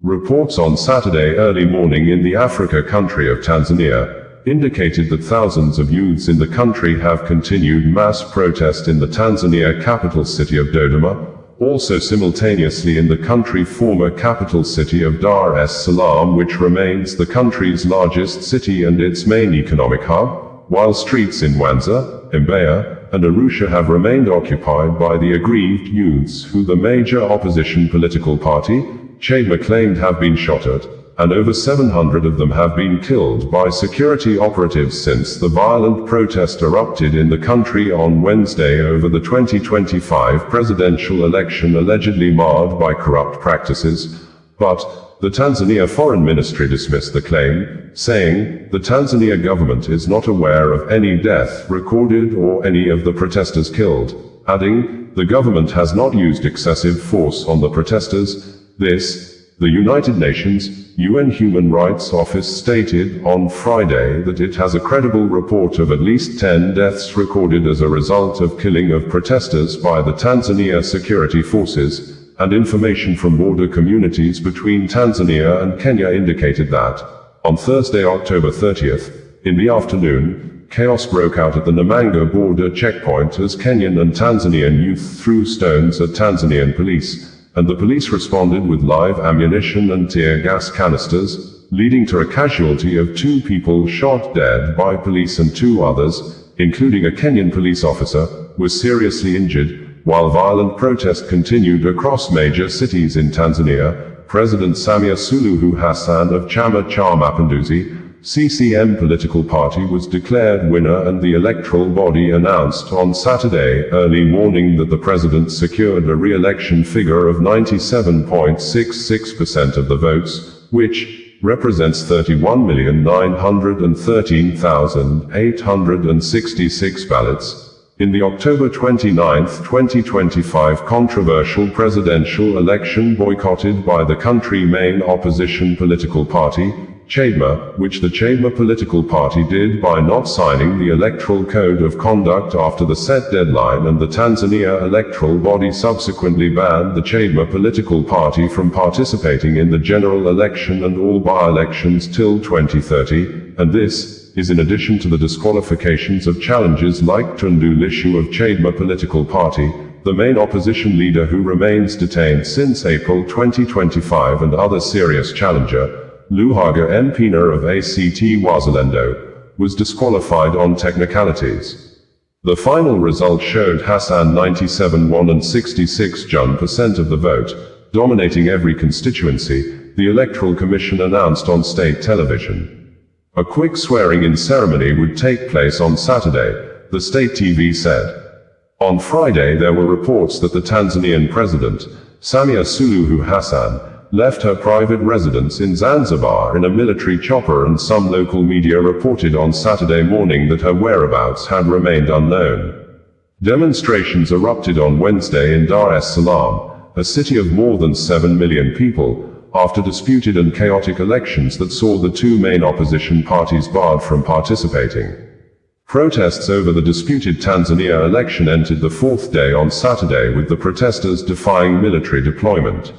Reports on Saturday early morning in the Africa country of Tanzania indicated that thousands of youths in the country have continued mass protest in the Tanzania capital city of Dodoma, also simultaneously in the country former capital city of Dar es Salaam, which remains the country's largest city and its main economic hub, while streets in Mwanza, Mbeya, and Arusha have remained occupied by the aggrieved youths who the major opposition political party, Chama, claimed have been shot at, and over 700 of them have been killed by security operatives since the violent protest erupted in the country on Wednesday over the 2025 presidential election allegedly marred by corrupt practices. But the Tanzania Foreign Ministry dismissed the claim, saying, the Tanzania government is not aware of any death recorded or any of the protesters killed, adding, the government has not used excessive force on the protesters. The United Nations UN Human Rights Office stated on Friday that it has a credible report of at least 10 deaths recorded as a result of killing of protesters by the Tanzania security forces, and information from border communities between Tanzania and Kenya indicated that, on Thursday, October 30th, in the afternoon, chaos broke out at the Namanga border checkpoint as Kenyan and Tanzanian youth threw stones at Tanzanian police, and the police responded with live ammunition and tear gas canisters, leading to a casualty of 2 people shot dead by police and 2 others, including a Kenyan police officer, were seriously injured. While violent protest continued across major cities in Tanzania, President Samia Suluhu Hassan of Chama Mapinduzi, CCM political party was declared winner, and the electoral body announced on Saturday early morning that the president secured a re-election figure of 97.66% of the votes, which represents 31,913,866 ballots. In the October 29, 2025 controversial presidential election boycotted by the country's main opposition political party, Chama, which the Chama political party did by not signing the Electoral Code of Conduct after the set deadline, and the Tanzania electoral body subsequently banned the Chama political party from participating in the general election and all by-elections till 2030, and this is in addition to the disqualifications of challengers like Tundu Lissu of Chadema political party, the main opposition leader who remains detained since April 2025, and other serious challenger, Luhaga Mpina of ACT-Wazalendo, was disqualified on technicalities. The final result showed Hassan 97.1 and 66% of the vote, dominating every constituency, the Electoral Commission announced on state television. A quick swearing-in ceremony would take place on Saturday, the state TV said. On Friday there were reports that the Tanzanian president, Samia Suluhu Hassan, left her private residence in Zanzibar in a military chopper, and some local media reported on Saturday morning that her whereabouts had remained unknown. Demonstrations erupted on Wednesday in Dar es Salaam, a city of more than 7 million people, after disputed and chaotic elections that saw the 2 main opposition parties barred from participating. Protests over the disputed Tanzania election entered the 4th day on Saturday, with the protesters defying military deployment.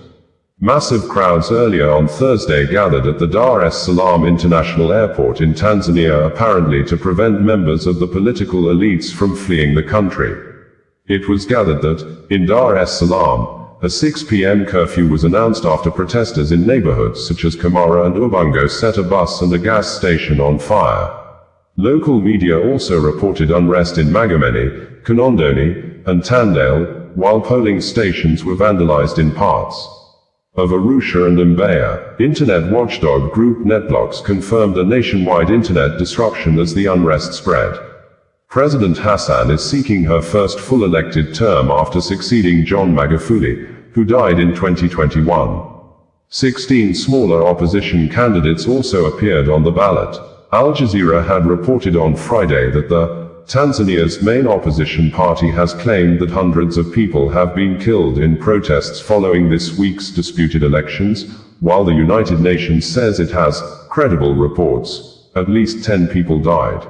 Massive crowds earlier on Thursday gathered at the Dar es Salaam International Airport in Tanzania, apparently to prevent members of the political elites from fleeing the country. It was gathered that, in Dar es Salaam, a 6 p.m. curfew was announced after protesters in neighborhoods such as Kamara and Ubungo set a bus and a gas station on fire. Local media also reported unrest in Magomeni, Kinondoni, and Tandale, while polling stations were vandalized in parts of Arusha and Mbeya. Internet watchdog group NetBlocks confirmed a nationwide internet disruption as the unrest spread. President Hassan is seeking her first full elected term after succeeding John Magufuli, who died in 2021. 16 smaller opposition candidates also appeared on the ballot. Al Jazeera had reported on Friday that Tanzania's main opposition party has claimed that hundreds of people have been killed in protests following this week's disputed elections, while the United Nations says it has credible reports. At least 10 people died.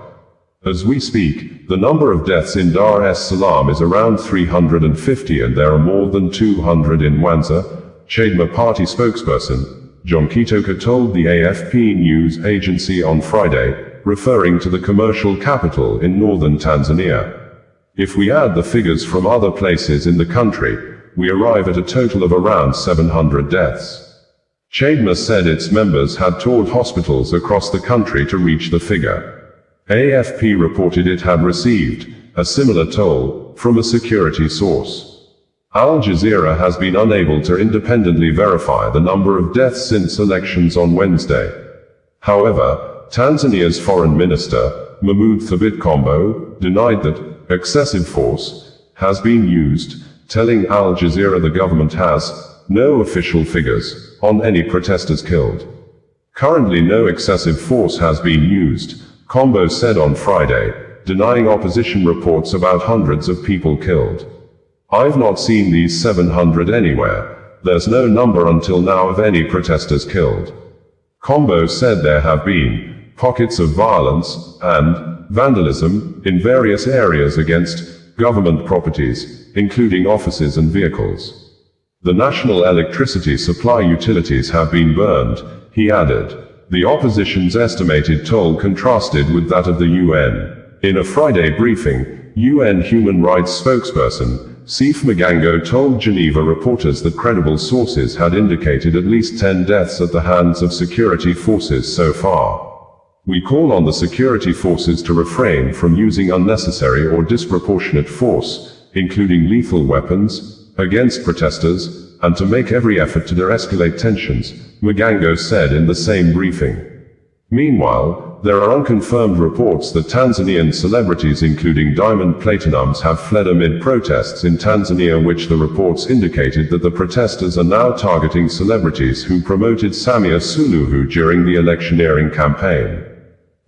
As we speak, the number of deaths in Dar es Salaam is around 350, and there are more than 200 in Mwanza, Chadema party spokesperson, John Kitoka told the AFP news agency on Friday, referring to the commercial capital in northern Tanzania. If we add the figures from other places in the country, we arrive at a total of around 700 deaths. Chadema said its members had toured hospitals across the country to reach the figure. AFP reported it had received a similar toll from a security source. Al Jazeera has been unable to independently verify the number of deaths since elections on Wednesday. However, Tanzania's foreign minister, Mahmoud Thabit Kombo, denied that excessive force has been used, telling Al Jazeera the government has no official figures on any protesters killed. Currently no excessive force has been used, Kombo said on Friday, denying opposition reports about hundreds of people killed. I've not seen these 700 anywhere. There's no number until now of any protesters killed. Kombo said there have been pockets of violence and vandalism in various areas against government properties, including offices and vehicles. The national electricity supply utilities have been burned, he added. The opposition's estimated toll contrasted with that of the UN. In a Friday briefing, UN human rights spokesperson, Sif Magango told Geneva reporters that credible sources had indicated at least 10 deaths at the hands of security forces so far. We call on the security forces to refrain from using unnecessary or disproportionate force, including lethal weapons, against protesters, and to make every effort to de-escalate tensions, Magango said in the same briefing. Meanwhile, there are unconfirmed reports that Tanzanian celebrities including diamond platinums have fled amid protests in Tanzania, which the reports indicated that the protesters are now targeting celebrities who promoted Samia Suluhu during the electioneering campaign.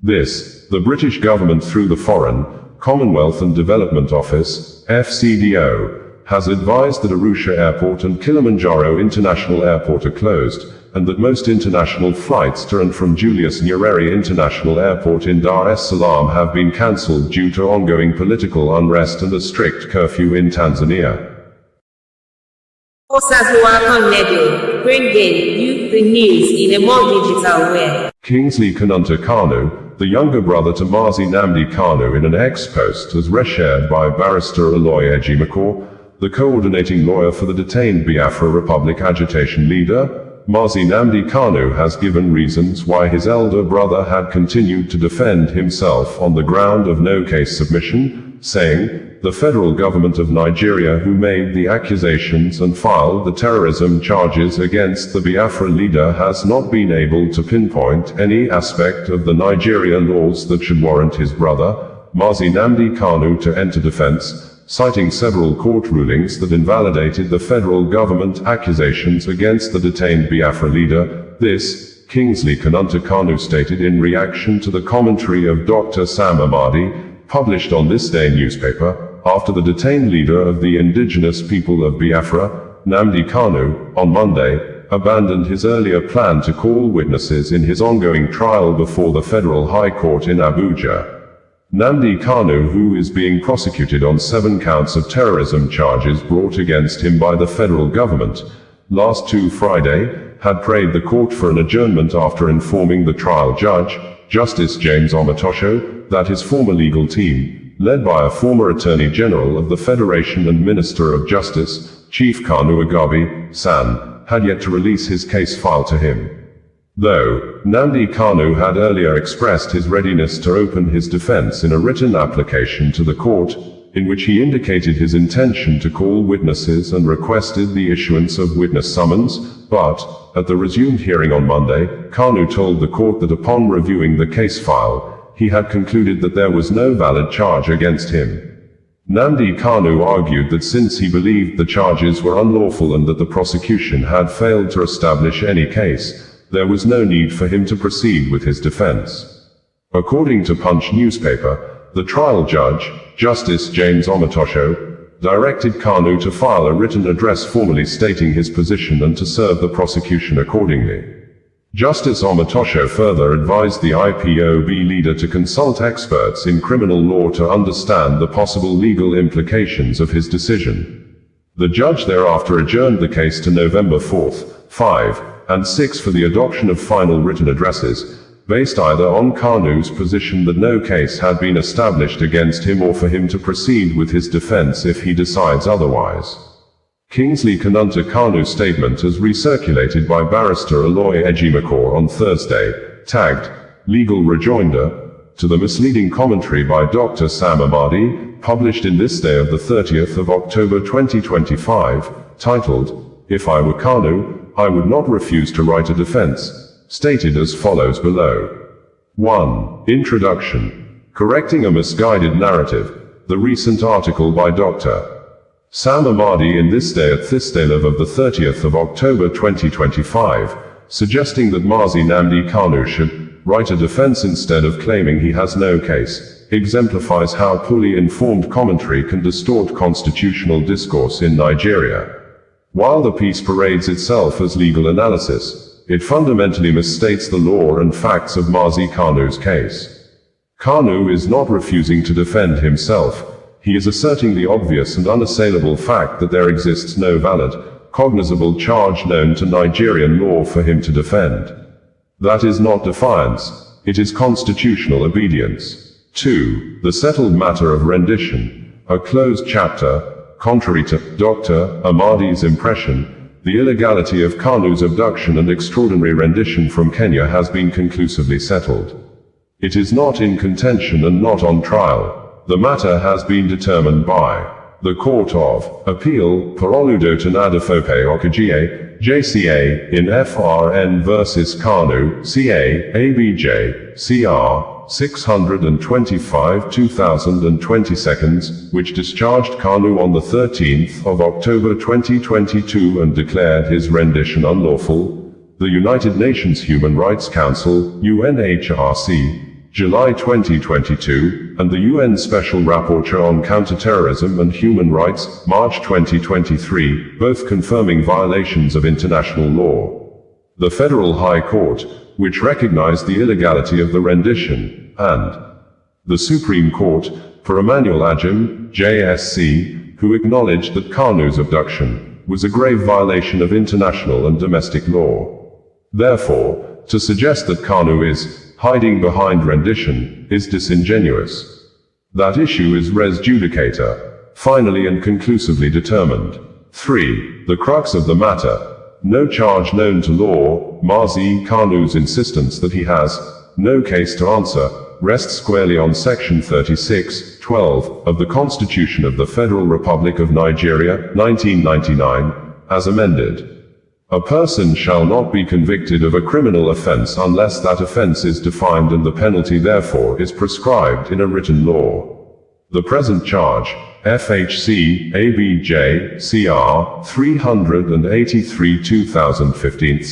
This, the British government through the Foreign, Commonwealth and Development Office, FCDO, has advised that Arusha Airport and Kilimanjaro International Airport are closed, and that most international flights to and from Julius Nyerere International Airport in Dar es Salaam have been cancelled due to ongoing political unrest and a strict curfew in Tanzania. Bringing you the news in a more digital way. Kingsley Kanunta Kanu, the younger brother to Mazi Nnamdi Kanu, in an X-post as reshared by barrister Aloy Ejimakor, the coordinating lawyer for the detained Biafra Republic agitation leader. Mazi Nnamdi Kanu has given reasons why his elder brother had continued to defend himself on the ground of no case submission, saying, the federal government of Nigeria, who made the accusations and filed the terrorism charges against the Biafra leader, has not been able to pinpoint any aspect of the Nigeria laws that should warrant his brother, Mazi Nnamdi Kanu, to enter defense, citing several court rulings that invalidated the federal government accusations against the detained Biafra leader. This, Kingsley Kanunta Kanu stated in reaction to the commentary of Dr. Sam Amadi, published on This Day newspaper, after the detained leader of the indigenous people of Biafra, Nnamdi Kanu, on Monday, abandoned his earlier plan to call witnesses in his ongoing trial before the Federal High Court in Abuja. Nnamdi Kanu, who is being prosecuted on 7 counts of terrorism charges brought against him by the federal government, last Friday, had prayed the court for an adjournment after informing the trial judge, Justice James Omotosho, that his former legal team, led by a former Attorney General of the Federation and Minister of Justice, Chief Kanu Agabi, San, had yet to release his case file to him. Though, Nnamdi Kanu had earlier expressed his readiness to open his defense in a written application to the court, in which he indicated his intention to call witnesses and requested the issuance of witness summons, but, at the resumed hearing on Monday, Kanu told the court that upon reviewing the case file, he had concluded that there was no valid charge against him. Nnamdi Kanu argued that since he believed the charges were unlawful and that the prosecution had failed to establish any case, there was no need for him to proceed with his defense. According to Punch newspaper, the trial judge, Justice James Omotosho, directed Kanu to file a written address formally stating his position and to serve the prosecution accordingly. Justice Omotosho further advised the IPOB leader to consult experts in criminal law to understand the possible legal implications of his decision. The judge thereafter adjourned the case to November 4, 5, and 6 for the adoption of final written addresses, based either on Kanu's position that no case had been established against him or for him to proceed with his defense if he decides otherwise. Kingsley Kanunta Kanu's statement as recirculated by barrister Aloy Ejimakor on Thursday, tagged, "Legal Rejoinder," to the misleading commentary by Dr. Sam Amadi, published in This Day of the 30th of October 2025, titled, "If I were Kanu, I would not refuse to write a defense," stated as follows below. 1. Introduction. Correcting a misguided narrative. The recent article by Dr. Sam Amadi in This Day at Thisdalev of the 30th of October 2025, suggesting that Mazi Namdi Kanu should write a defense instead of claiming he has no case, exemplifies how poorly informed commentary can distort constitutional discourse in Nigeria. While the piece parades itself as legal analysis, it fundamentally misstates the law and facts of Mazi Kanu's case. Kanu is not refusing to defend himself. He is asserting the obvious and unassailable fact that there exists no valid, cognizable charge known to Nigerian law for him to defend. That is not defiance, it is constitutional obedience. 2. The settled matter of rendition. A closed chapter. Contrary to Dr. Amadi's impression, the illegality of Kanu's abduction and extraordinary rendition from Kenya has been conclusively settled. It is not in contention and not on trial. The matter has been determined by the Court of Appeal, Paroludo Tanadafope Okagie, JCA, in FRN vs. Kanu, CA, ABJ, CR, 625 2020, which discharged Kanu on the 13th of October 2022 and declared his rendition unlawful. The United Nations Human Rights Council, UNHRC, July 2022, and the UN Special Rapporteur on Counterterrorism and Human Rights, March 2023, both confirming violations of international law. The Federal High Court, which recognized the illegality of the rendition, and the Supreme Court, for Emmanuel Ajim, JSC, who acknowledged that Kanu's abduction was a grave violation of international and domestic law. Therefore, to suggest that Kanu is hiding behind rendition is disingenuous. That issue is res judicata, finally and conclusively determined. 3. The crux of the matter. No charge known to law. Mazi Kanu's insistence that he has no case to answer rests squarely on Section 36(12) of the Constitution of the Federal Republic of Nigeria, 1999, as amended. A person shall not be convicted of a criminal offense unless that offense is defined and the penalty therefore is prescribed in a written law. The present charge, FHC, ABJ, CR, 383 2015,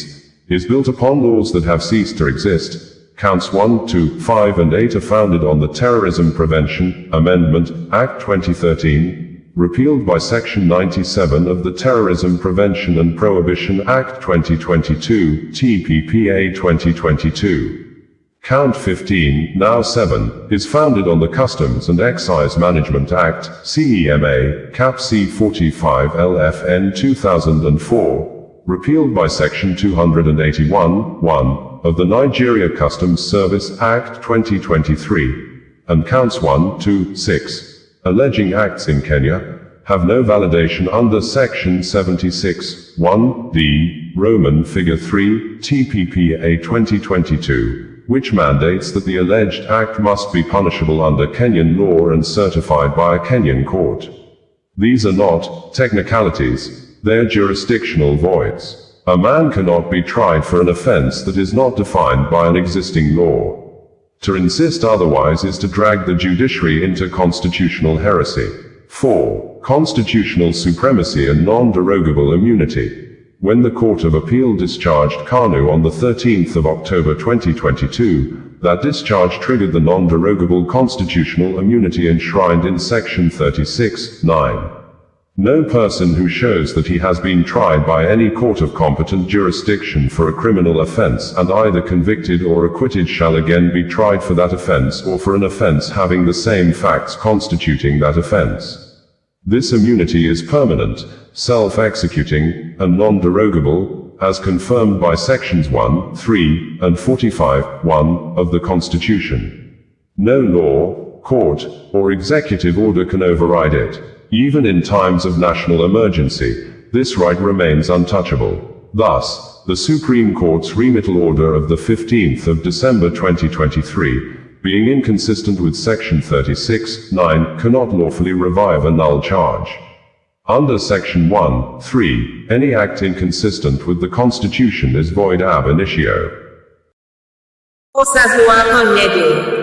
is built upon laws that have ceased to exist. Counts 1, 2, 5 and 8 are founded on the Terrorism Prevention Amendment Act 2013, repealed by Section 97 of the Terrorism Prevention and Prohibition Act 2022, TPPA 2022. Count 15, now 7, is founded on the Customs and Excise Management Act, CEMA, Cap C45 LFN 2004, repealed by Section 281(1) of the Nigeria Customs Service Act 2023, and counts 1, 2, 6. Alleging acts in Kenya, have no validation under Section 76(1)(d), Roman Figure 3, TPPA 2022, which mandates that the alleged act must be punishable under Kenyan law and certified by a Kenyan court. These are not technicalities, they are jurisdictional voids. A man cannot be tried for an offense that is not defined by an existing law. To insist otherwise is to drag the judiciary into constitutional heresy. 4. Constitutional supremacy and non-derogable immunity. When the Court of Appeal discharged Kanu on the 13th of October 2022, that discharge triggered the non-derogable constitutional immunity enshrined in Section 36(9). No person who shows that he has been tried by any court of competent jurisdiction for a criminal offense and either convicted or acquitted shall again be tried for that offense or for an offense having the same facts constituting that offense. This immunity is permanent, self-executing, and non-derogable, as confirmed by sections 1, 3, and 45, 1 of the Constitution. No law, court, or executive order can override it. Even in times of national emergency, this right remains untouchable. Thus, the Supreme Court's remittal order of the 15th of December 2023, being inconsistent with Section 36(9), cannot lawfully revive a null charge. Under Section 1, 3, any act inconsistent with the Constitution is void ab initio.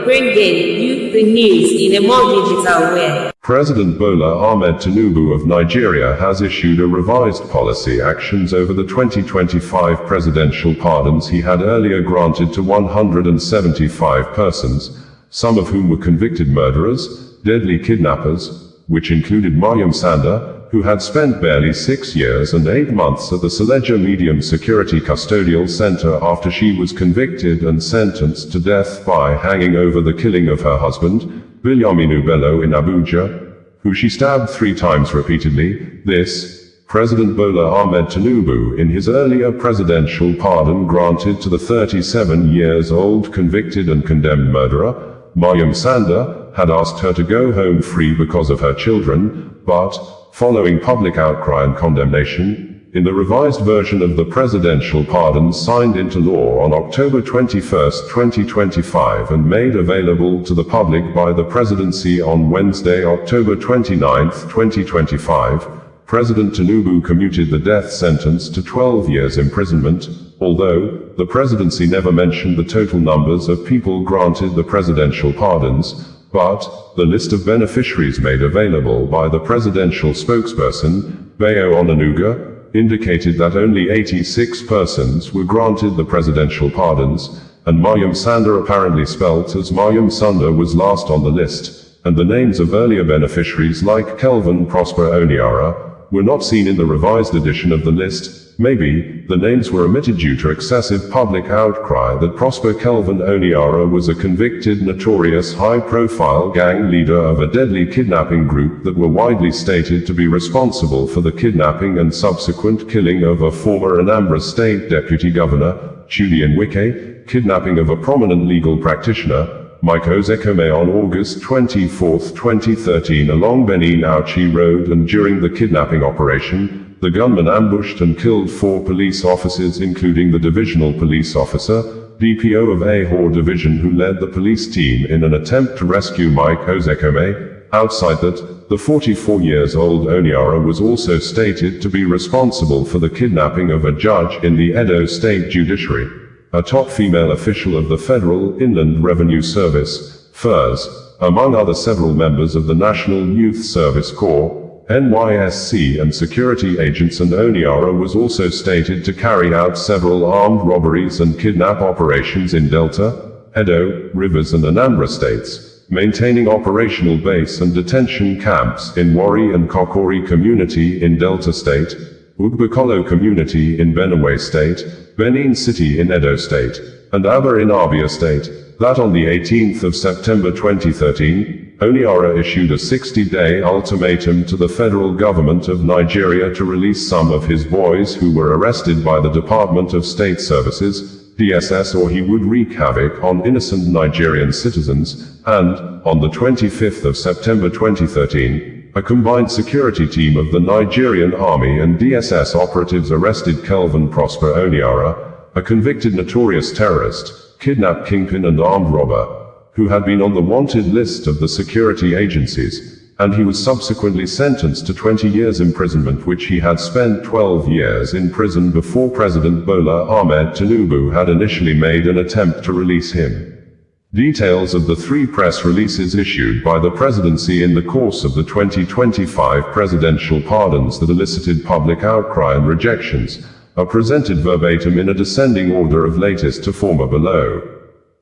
Bringing you the news in a more digital way. President Bola Ahmed Tinubu of Nigeria has issued a revised policy actions over the 2025 presidential pardons he had earlier granted to 175 persons, some of whom were convicted murderers, deadly kidnappers, which included Mariam Sanda, who had spent barely 6 years and 8 months at the Suleja Medium Security Custodial Center after she was convicted and sentenced to death by hanging over the killing of her husband, Bilyaminu Bello in Abuja, who she stabbed 3 times repeatedly. This, President Bola Ahmed Tinubu, in his earlier presidential pardon granted to the 37-years-old convicted and condemned murderer, Mariam Sanda, had asked her to go home free because of her children, but, following public outcry and condemnation, in the revised version of the presidential pardon signed into law on October 21, 2025 and made available to the public by the presidency on Wednesday, October 29, 2025, President Tinubu commuted the death sentence to 12 years imprisonment, although the presidency never mentioned the total numbers of people granted the presidential pardons. But, the list of beneficiaries made available by the presidential spokesperson, Bayo Onanuga, indicated that only 86 persons were granted the presidential pardons, and Mariam Sanda, apparently spelt as Mariam Sanda, was last on the list, and the names of earlier beneficiaries like Kelvin Prosper Oniara were not seen in the revised edition of the list. Maybe, the names were omitted due to excessive public outcry that Prosper Kelvin Oniara was a convicted, notorious, high-profile gang leader of a deadly kidnapping group that were widely stated to be responsible for the kidnapping and subsequent killing of a former Anambra State Deputy Governor, Julian Wike, kidnapping of a prominent legal practitioner, Mike Ozekome, on August 24, 2013 along Benin Auchi Road, and during the kidnapping operation, the gunman ambushed and killed 4 police officers, including the divisional police officer, DPO of Ahor Division, who led the police team in an attempt to rescue Mike Ozekome. Outside that, the 44-years-old Oniara was also stated to be responsible for the kidnapping of a judge in the Edo State Judiciary, a top female official of the Federal Inland Revenue Service, FIRS, among other several members of the National Youth Service Corps, NYSC, and security agents. And Oniara was also stated to carry out several armed robberies and kidnap operations in Delta, Edo, Rivers and Anambra states, maintaining operational base and detention camps in Wari and Kokori community in Delta State, Ugbakolo community in Benue State, Benin City in Edo State, and Aba in Abia State. That on the 18th of September 2013, Oniara issued a 60-day ultimatum to the federal government of Nigeria to release some of his boys who were arrested by the Department of State Services, DSS, or he would wreak havoc on innocent Nigerian citizens. And, on the 25th of September 2013, a combined security team of the Nigerian Army and DSS operatives arrested Kelvin Prosper Oniara, a convicted notorious terrorist, kidnap kingpin and armed robber, who had been on the wanted list of the security agencies, and he was subsequently sentenced to 20 years imprisonment, which he had spent 12 years in prison before President Bola Ahmed Tinubu had initially made an attempt to release him. Details of the 3 press releases issued by the presidency in the course of the 2025 presidential pardons that elicited public outcry and rejections are presented verbatim in a descending order of latest to former below.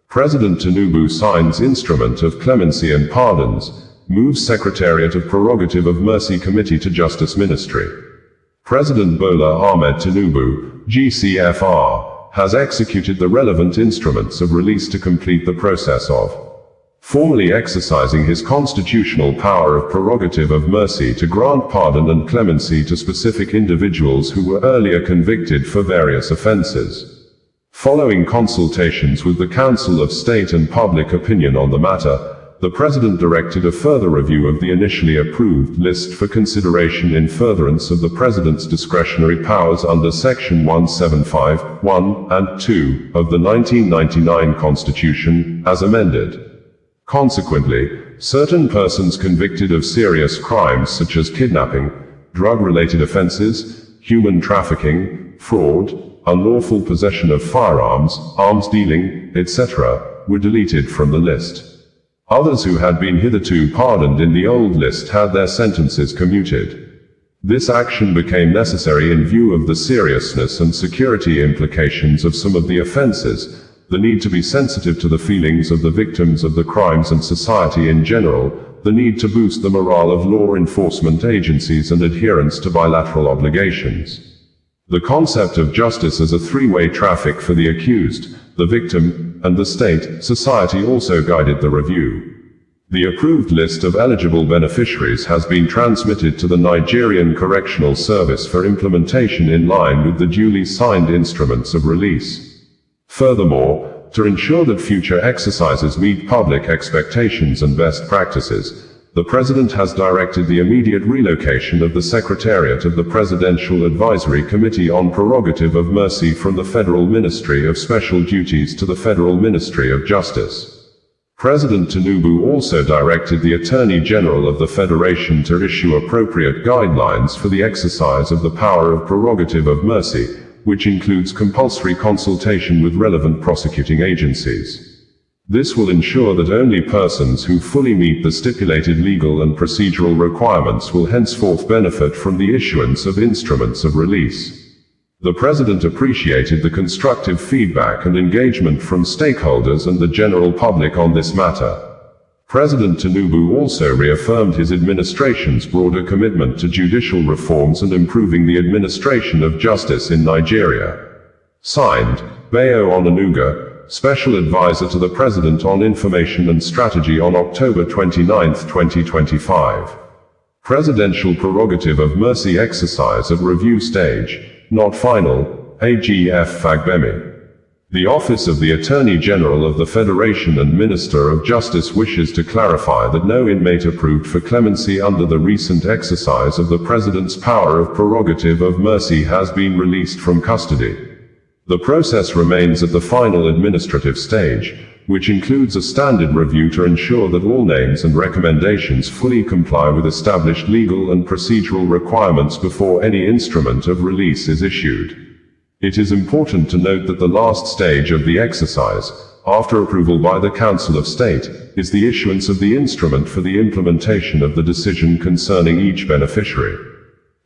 President Tinubu signs Instrument of Clemency and Pardons, moves Secretariat of Prerogative of Mercy Committee to Justice Ministry. President Bola Ahmed Tinubu, GCFR, has executed the relevant instruments of release to complete the process of formally exercising his constitutional power of prerogative of mercy to grant pardon and clemency to specific individuals who were earlier convicted for various offenses. Following consultations with the Council of State and public opinion on the matter, the President directed a further review of the initially approved list for consideration in furtherance of the President's discretionary powers under Section 175(1) and 2 of the 1999 Constitution, as amended. Consequently, certain persons convicted of serious crimes such as kidnapping, drug-related offenses, human trafficking, fraud, unlawful possession of firearms, arms dealing, etc., were deleted from the list. Others who had been hitherto pardoned in the old list had their sentences commuted. This action became necessary in view of the seriousness and security implications of some of the offenses, the need to be sensitive to the feelings of the victims of the crimes and society in general, the need to boost the morale of law enforcement agencies and adherence to bilateral obligations. The concept of justice as a three-way traffic for the accused, the victim, and the state, society also guided the review. The approved list of eligible beneficiaries has been transmitted to the Nigerian Correctional Service for implementation in line with the duly signed instruments of release. Furthermore, to ensure that future exercises meet public expectations and best practices, the President has directed the immediate relocation of the Secretariat of the Presidential Advisory Committee on Prerogative of Mercy from the Federal Ministry of Special Duties to the Federal Ministry of Justice. President Tinubu also directed the Attorney General of the Federation to issue appropriate guidelines for the exercise of the power of prerogative of mercy, which includes compulsory consultation with relevant prosecuting agencies. This will ensure that only persons who fully meet the stipulated legal and procedural requirements will henceforth benefit from the issuance of instruments of release. The President appreciated the constructive feedback and engagement from stakeholders and the general public on this matter. President Tinubu also reaffirmed his administration's broader commitment to judicial reforms and improving the administration of justice in Nigeria. Signed, Bayo Onanuga, Special Advisor to the President on Information and Strategy on October 29, 2025. Presidential Prerogative of Mercy exercise at review stage, not final, AGF Fagbemi. The Office of the Attorney General of the Federation and Minister of Justice wishes to clarify that no inmate approved for clemency under the recent exercise of the President's power of prerogative of mercy has been released from custody. The process remains at the final administrative stage, which includes a standard review to ensure that all names and recommendations fully comply with established legal and procedural requirements before any instrument of release is issued. It is important to note that the last stage of the exercise, after approval by the Council of State, is the issuance of the instrument for the implementation of the decision concerning each beneficiary.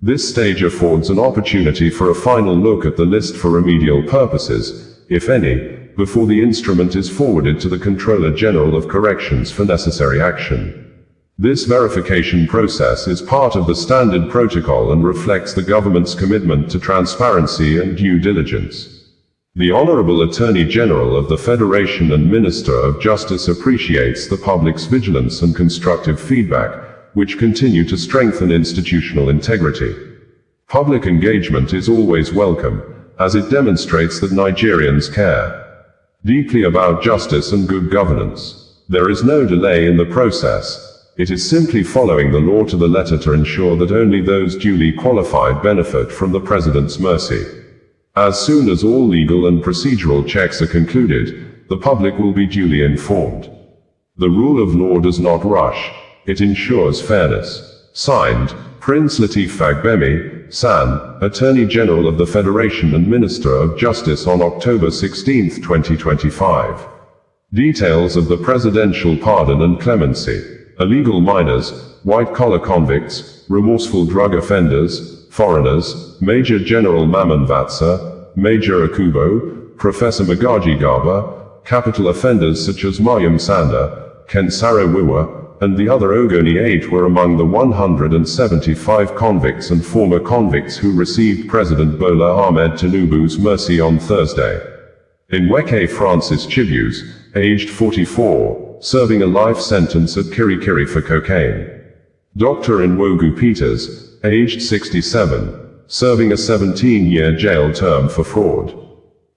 This stage affords an opportunity for a final look at the list for remedial purposes, if any, before the instrument is forwarded to the Controller General of Corrections for necessary action. This verification process is part of the standard protocol and reflects the government's commitment to transparency and due diligence. The Honorable Attorney General of the Federation and Minister of Justice appreciates the public's vigilance and constructive feedback, which continue to strengthen institutional integrity. Public engagement is always welcome, as it demonstrates that Nigerians care deeply about justice and good governance. There is no delay in the process. It is simply following the law to the letter to ensure that only those duly qualified benefit from the President's mercy. As soon as all legal and procedural checks are concluded, the public will be duly informed. The rule of law does not rush. It ensures fairness. Signed, Prince Lateef Fagbemi, SAN, Attorney General of the Federation and Minister of Justice on October 16, 2025. Details of the presidential pardon and clemency. Illegal minors, white-collar convicts, remorseful drug offenders, foreigners, Major General Maman Vatsa, Major Akubo, Professor Magaji Garba, capital offenders such as Mariam Sanda, Kensaro Wiwa, and the other Ogoni 8 were among the 175 convicts and former convicts who received President Bola Ahmed Tinubu's mercy on Thursday. Inweke Francis Chibuz, aged 44, serving a life sentence at Kirikiri for cocaine. Dr. Nwogu Peters, aged 67, serving a 17-year jail term for fraud.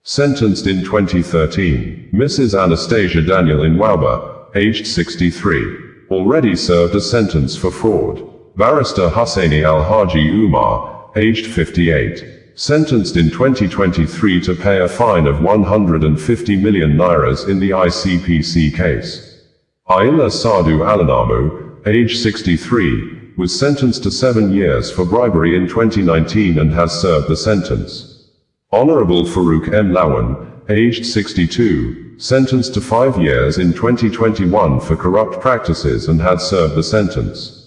Sentenced in 2013, Mrs. Anastasia Daniel Nwaba, aged 63, already served a sentence for fraud. Barrister Hussaini Al-Haji Umar, aged 58, sentenced in 2023 to pay a fine of 150 million nairas in the ICPC case. Ayla Sadu Alanamu, aged 63, was sentenced to 7 years for bribery in 2019 and has served the sentence. Honorable Farouk M. Lawan, aged 62, sentenced to 5 years in 2021 for corrupt practices and had served the sentence.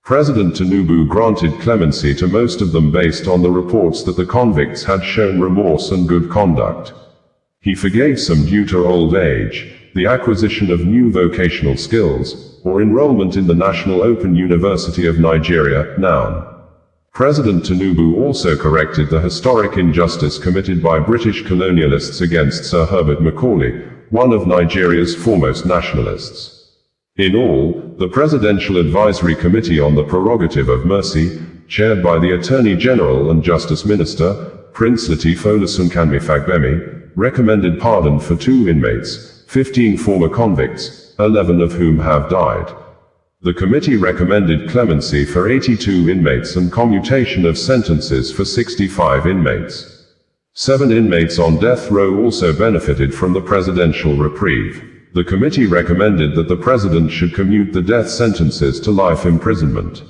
President Tinubu granted clemency to most of them based on the reports that the convicts had shown remorse and good conduct. He forgave some due to old age, the acquisition of new vocational skills, or enrollment in the National Open University of Nigeria, (NOUN). President Tinubu also corrected the historic injustice committed by British colonialists against Sir Herbert Macaulay, one of Nigeria's foremost nationalists. In all, the Presidential Advisory Committee on the Prerogative of Mercy, chaired by the Attorney General and Justice Minister, Prince Lateef Olasunkanmi Fagbemi, recommended pardon for 2 inmates, 15 former convicts, 11 of whom have died. The committee recommended clemency for 82 inmates and commutation of sentences for 65 inmates. 7 inmates on death row also benefited from the presidential reprieve. The committee recommended that the president should commute the death sentences to life imprisonment.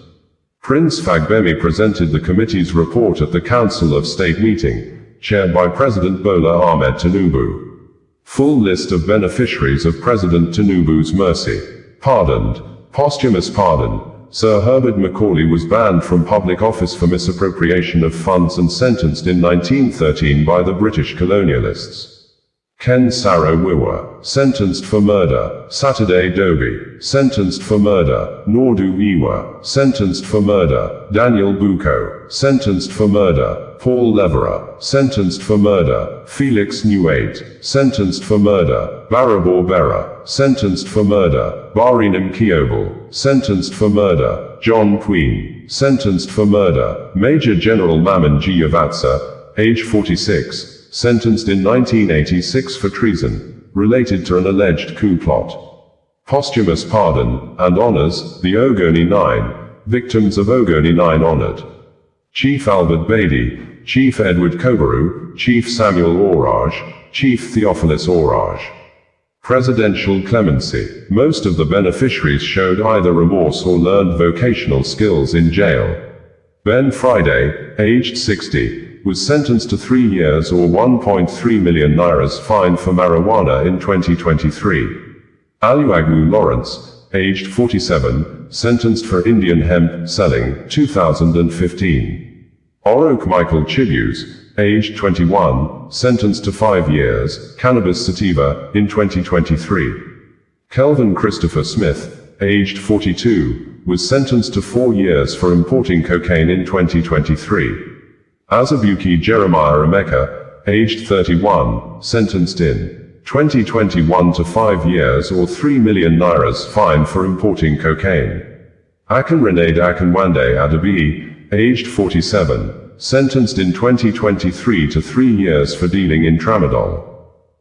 Prince Fagbemi presented the committee's report at the Council of State meeting, chaired by President Bola Ahmed Tinubu. Full list of beneficiaries of President Tinubu's mercy. Pardoned. Posthumous pardon. Sir Herbert Macaulay was banned from public office for misappropriation of funds and sentenced in 1913 by the British colonialists. Ken Saro Wiwa, sentenced for murder. Saturday Dobi, sentenced for murder. Nordu Iwa, sentenced for murder. Daniel Buko, sentenced for murder. Paul Levera, sentenced for murder. Felix Nuate, sentenced for murder. Barabor Bera, sentenced for murder. Barinam Kiobel, sentenced for murder. John Queen, sentenced for murder. Major General Maman Giavatsa, age 46, sentenced in 1986 for treason, related to an alleged coup plot. Posthumous pardon, and honors, the Ogoni 9, victims of Ogoni 9 honored. Chief Albert Beatty, Chief Edward Kobaru, Chief Samuel Oraj, Chief Theophilus Oraj. Presidential clemency. Most of the beneficiaries showed either remorse or learned vocational skills in jail. Ben Friday, aged 60, was sentenced to 3 years or 1.3 million nairas fine for marijuana in 2023. Aluagwu Lawrence, aged 47, sentenced for Indian hemp selling, 2015. Orok Michael Chibus, aged 21, sentenced to 5 years, cannabis sativa, in 2023. Kelvin Christopher Smith, aged 42, was sentenced to 4 years for importing cocaine in 2023. Azabuki Jeremiah Emeka, aged 31, sentenced in 2021 to 5 years or 3 million nairas fine for importing cocaine. Akinrene Akinwande Adabi, aged 47, sentenced in 2023 to 3 years for dealing in tramadol.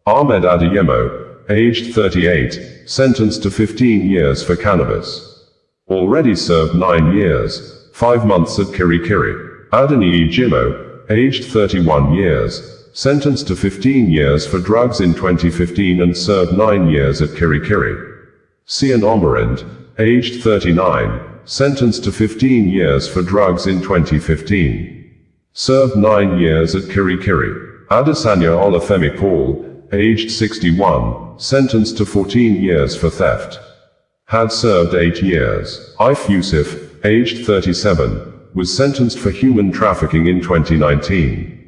Ahmed Adeyemo, aged 38, sentenced to 15 years for cannabis. Already served 9 years, 5 months at Kirikiri. Adeniyi Jimo, aged 31 years, sentenced to 15 years for drugs in 2015 and served 9 years at Kirikiri. Sian Omarind, aged 39, sentenced to 15 years for drugs in 2015. Served 9 years at Kirikiri. Adesanya Olafemi Paul, aged 61, sentenced to 14 years for theft. Had served 8 years. If Yusuf, aged 37, was sentenced for human trafficking in 2019.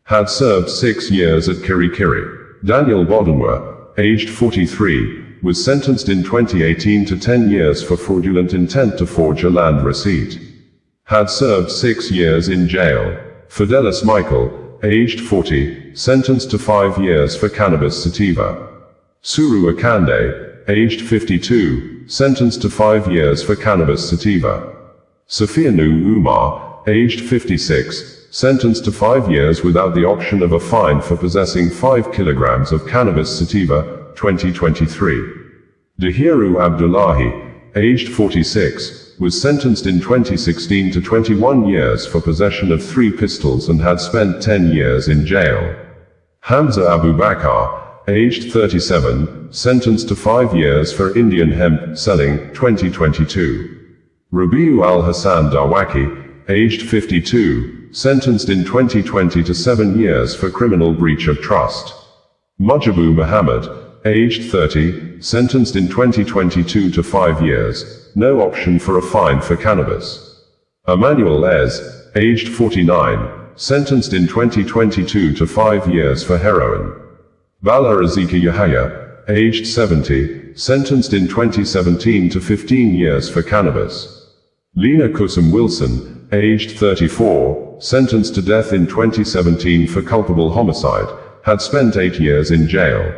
Had served 6 years at Kirikiri. Daniel Bodenwa, aged 43, was sentenced in 2018 to 10 years for fraudulent intent to forge a land receipt. Had served 6 years in jail. Fidelis Michael, aged 40, sentenced to 5 years for cannabis sativa. Suru Akande, aged 52, sentenced to 5 years for cannabis sativa. Safiyanu Umar, aged 56, sentenced to 5 years without the option of a fine for possessing 5 kilograms of cannabis sativa, 2023. Dahiru Abdullahi, aged 46, was sentenced in 2016 to 21 years for possession of 3 pistols and had spent 10 years in jail. Hamza Abu Bakr, aged 37, sentenced to 5 years for Indian hemp selling, 2022. Rabiu al-Hassan Dawaki, aged 52, sentenced in 2020 to 7 years for criminal breach of trust. Mujibu Muhammad, aged 30, sentenced in 2022 to 5 years, no option for a fine for cannabis. Emmanuel Ez, aged 49, sentenced in 2022 to 5 years for heroin. Bala Azika Yahya, aged 70, sentenced in 2017 to 15 years for cannabis. Lena Kusum Wilson, aged 34, sentenced to death in 2017 for culpable homicide, had spent 8 years in jail.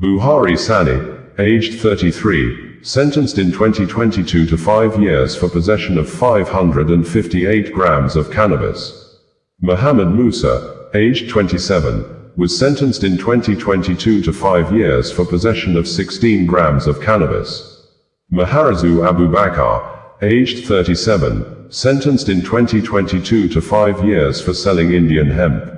Buhari Sani, aged 33, sentenced in 2022 to 5 years for possession of 558 grams of cannabis. Muhammad Musa, aged 27, was sentenced in 2022 to 5 years for possession of 16 grams of cannabis. Maharazu Abu Bakr, aged 37, sentenced in 2022 to 5 years for selling Indian hemp.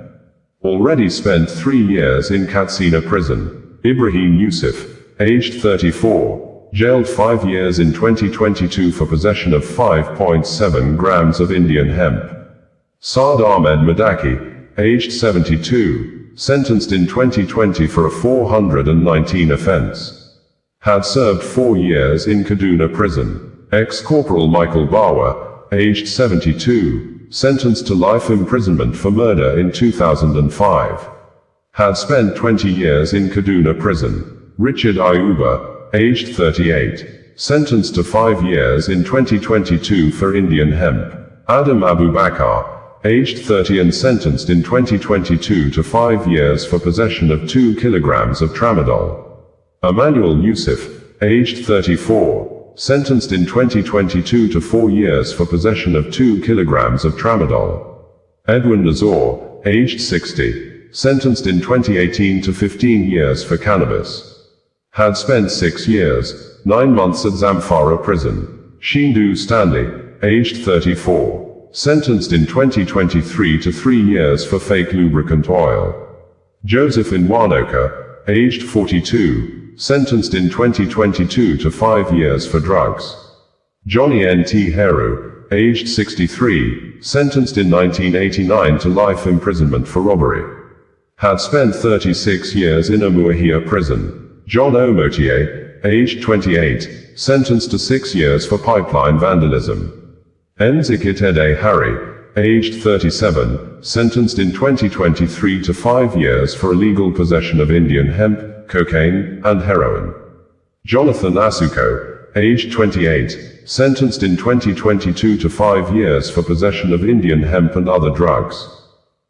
Already spent 3 years in Katsina prison. Ibrahim Yusuf, aged 34, jailed 5 years in 2022 for possession of 5.7 grams of Indian hemp. Saad Ahmed Madaki, aged 72, sentenced in 2020 for a 419 offense. Had served 4 years in Kaduna prison. Ex-Corporal Michael Bawa, aged 72, sentenced to life imprisonment for murder in 2005. Had spent 20 years in Kaduna prison. Richard Ayuba, aged 38, sentenced to 5 years in 2022 for Indian hemp. Adam Abu Bakr, aged 30 and sentenced in 2022 to 5 years for possession of 2 kilograms of tramadol. Emmanuel Yusuf, aged 34, sentenced in 2022 to 4 years for possession of 2 kilograms of tramadol. Edwin Nazor, aged 60, sentenced in 2018 to 15 years for cannabis. Had spent 6 years, 9 months at Zamfara prison. Shindu Stanley, aged 34, sentenced in 2023 to 3 years for fake lubricant oil. Joseph Nwanoka, aged 42, sentenced in 2022 to 5 years for drugs. Johnny N.T. Heru, aged 63, sentenced in 1989 to life imprisonment for robbery. Had spent 36 years in Umuahia prison. John Omotie, aged 28, sentenced to 6 years for pipeline vandalism. Enzikitede Harry, aged 37, sentenced in 2023 to 5 years for illegal possession of Indian hemp, cocaine, and heroin. Jonathan Asuko, aged 28, sentenced in 2022 to 5 years for possession of Indian hemp and other drugs.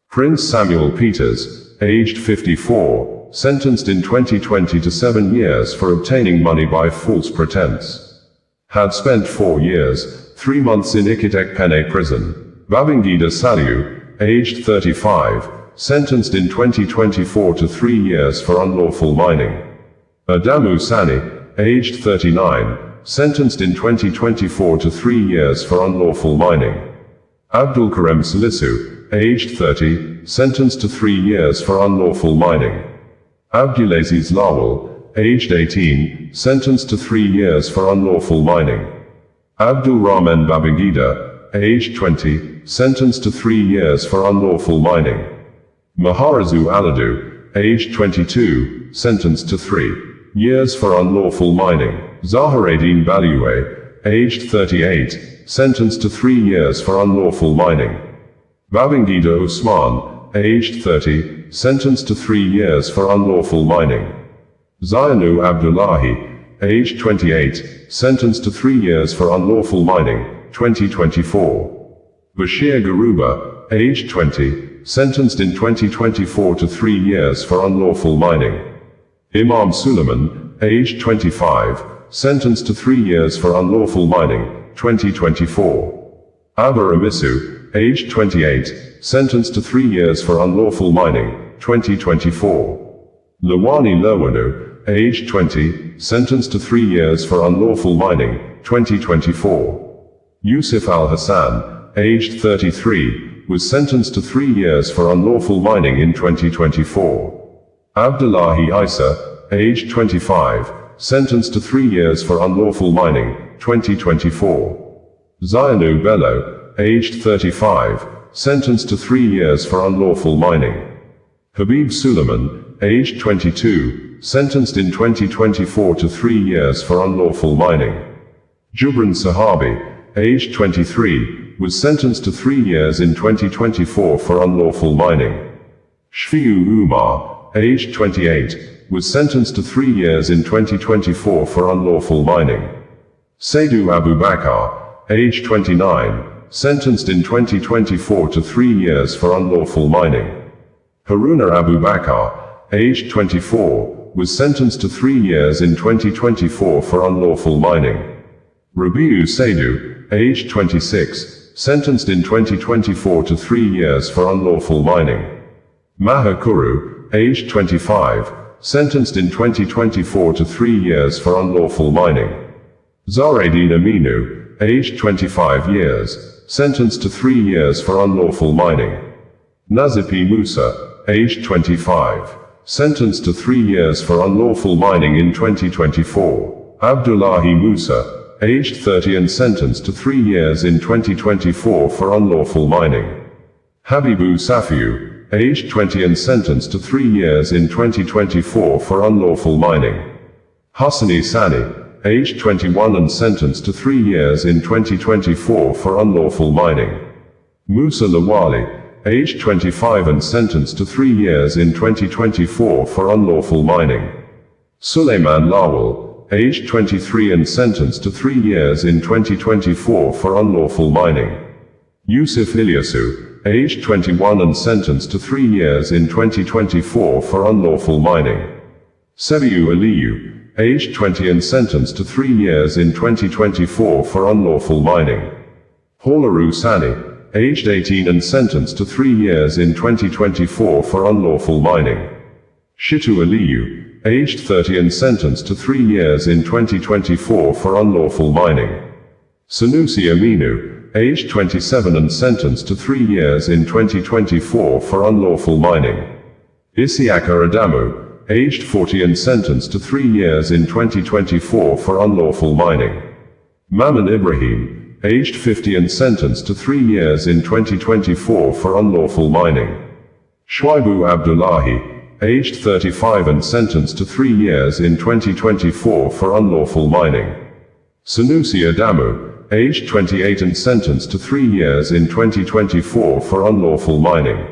Prince Samuel Peters, aged 54, sentenced in 2020 to 7 years for obtaining money by false pretense. Had spent 4 years, 3 months in Iketekpene prison. Babangida Saliu, aged 35, sentenced in 2024 to 3 years for unlawful mining. Adamu Sani, aged 39, sentenced in 2024 to 3 years for unlawful mining. Abdulkarem Salisu, aged 30, sentenced to 3 years for unlawful mining. Abdulaziz Lawal, aged 18, sentenced to 3 years for unlawful mining. Abdul Rahman Babangida, aged 20, sentenced to 3 years for unlawful mining. Maharazu Aladu, aged 22, sentenced to 3 years for unlawful mining. Zahareddin Baliwe, aged 38, sentenced to 3 years for unlawful mining. Babangida Usman, aged 30, sentenced to 3 years for unlawful mining. Zayanu Abdullahi, aged 28, sentenced to 3 years for unlawful mining, 2024. Bashir Garuba, aged 20, sentenced in 2024 to 3 years for unlawful mining. Imam Suleiman, aged 25, sentenced to 3 years for unlawful mining, 2024. Abba Amisu, aged 28, sentenced to 3 years for unlawful mining, 2024. Lawani Lowanu, aged 20, sentenced to 3 years for unlawful mining, 2024. Yusuf al-Hassan, aged 33, was sentenced to 3 years for unlawful mining in 2024. Abdullahi Isa, aged 25, sentenced to 3 years for unlawful mining, 2024. Zayanu Bello, aged 35, sentenced to 3 years for unlawful mining. Habib Suleiman, aged 22, sentenced in 2024 to 3 years for unlawful mining. Jubran Sahabi, aged 23, was sentenced to 3 years in 2024 for unlawful mining. Shfiu Umar, aged 28, was sentenced to 3 years in 2024 for unlawful mining. Saidu Abu Bakr, aged 29, sentenced in 2024 to 3 years for unlawful mining. Haruna Abu Bakr, aged 24, was sentenced to 3 years in 2024 for unlawful mining. Rabiu Saidu, aged 26, sentenced in 2024 to 3 years for unlawful mining. Maha Kuru, aged 25, sentenced in 2024 to 3 years for unlawful mining. Zahraddin Aminu, aged 25 years, sentenced to 3 years for unlawful mining. Nazipi Musa, aged 25, sentenced to 3 years for unlawful mining in 2024. Abdullahi Musa, aged 30 and sentenced to 3 years in 2024 for unlawful mining. Habibu Safiu, aged 20 and sentenced to 3 years in 2024 for unlawful mining. Hassani Sani, aged 21 and sentenced to 3 years in 2024 for unlawful mining. Musa Lawali, aged 25 and sentenced to 3 years in 2024 for unlawful mining. Suleiman Lawal, aged 23 and sentenced to 3 years in 2024 for unlawful mining. Yusuf Ilyasu, aged 21 and sentenced to 3 years in 2024 for unlawful mining. Sebiu Aliyu, aged 20 and sentenced to 3 years in 2024 for unlawful mining. Holaru Sani, aged 18 and sentenced to 3 years in 2024 for unlawful mining. Shitu Aliyu, aged 30 and sentenced to 3 years in 2024 for unlawful mining. Sanusi Aminu, aged 27 and sentenced to 3 years in 2024 for unlawful mining. Isiaka Adamu, aged 40 and sentenced to 3 years in 2024 for unlawful mining. Maman Ibrahim, aged 50 and sentenced to 3 years in 2024 for unlawful mining. Shwaibu Abdullahi, aged 35 and sentenced to 3 years in 2024 for unlawful mining. Sanusi Adamu, aged 28 and sentenced to 3 years in 2024 for unlawful mining.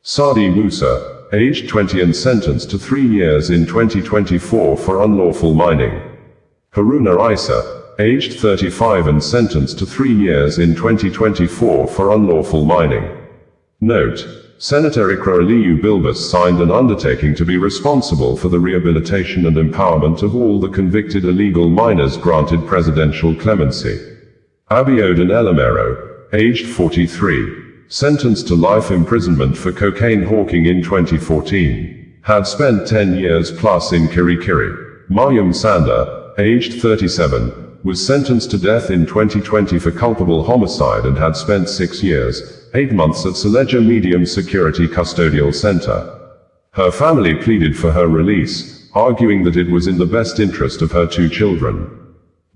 Sadi Musa, aged 20 and sentenced to 3 years in 2024 for unlawful mining. Haruna Isa, aged 35 and sentenced to 3 years in 2024 for unlawful mining. Note: Senator Ikra Aliyu Bilbas signed an undertaking to be responsible for the rehabilitation and empowerment of all the convicted illegal miners granted presidential clemency. Abiodun Elamero, aged 43, sentenced to life imprisonment for cocaine hawking in 2014, had spent 10 years plus in Kirikiri. Mariam Sanda, aged 37, was sentenced to death in 2020 for culpable homicide and had spent 6 years, 8 months at Seleja Medium Security Custodial Center. Her family pleaded for her release, arguing that it was in the best interest of her 2 children.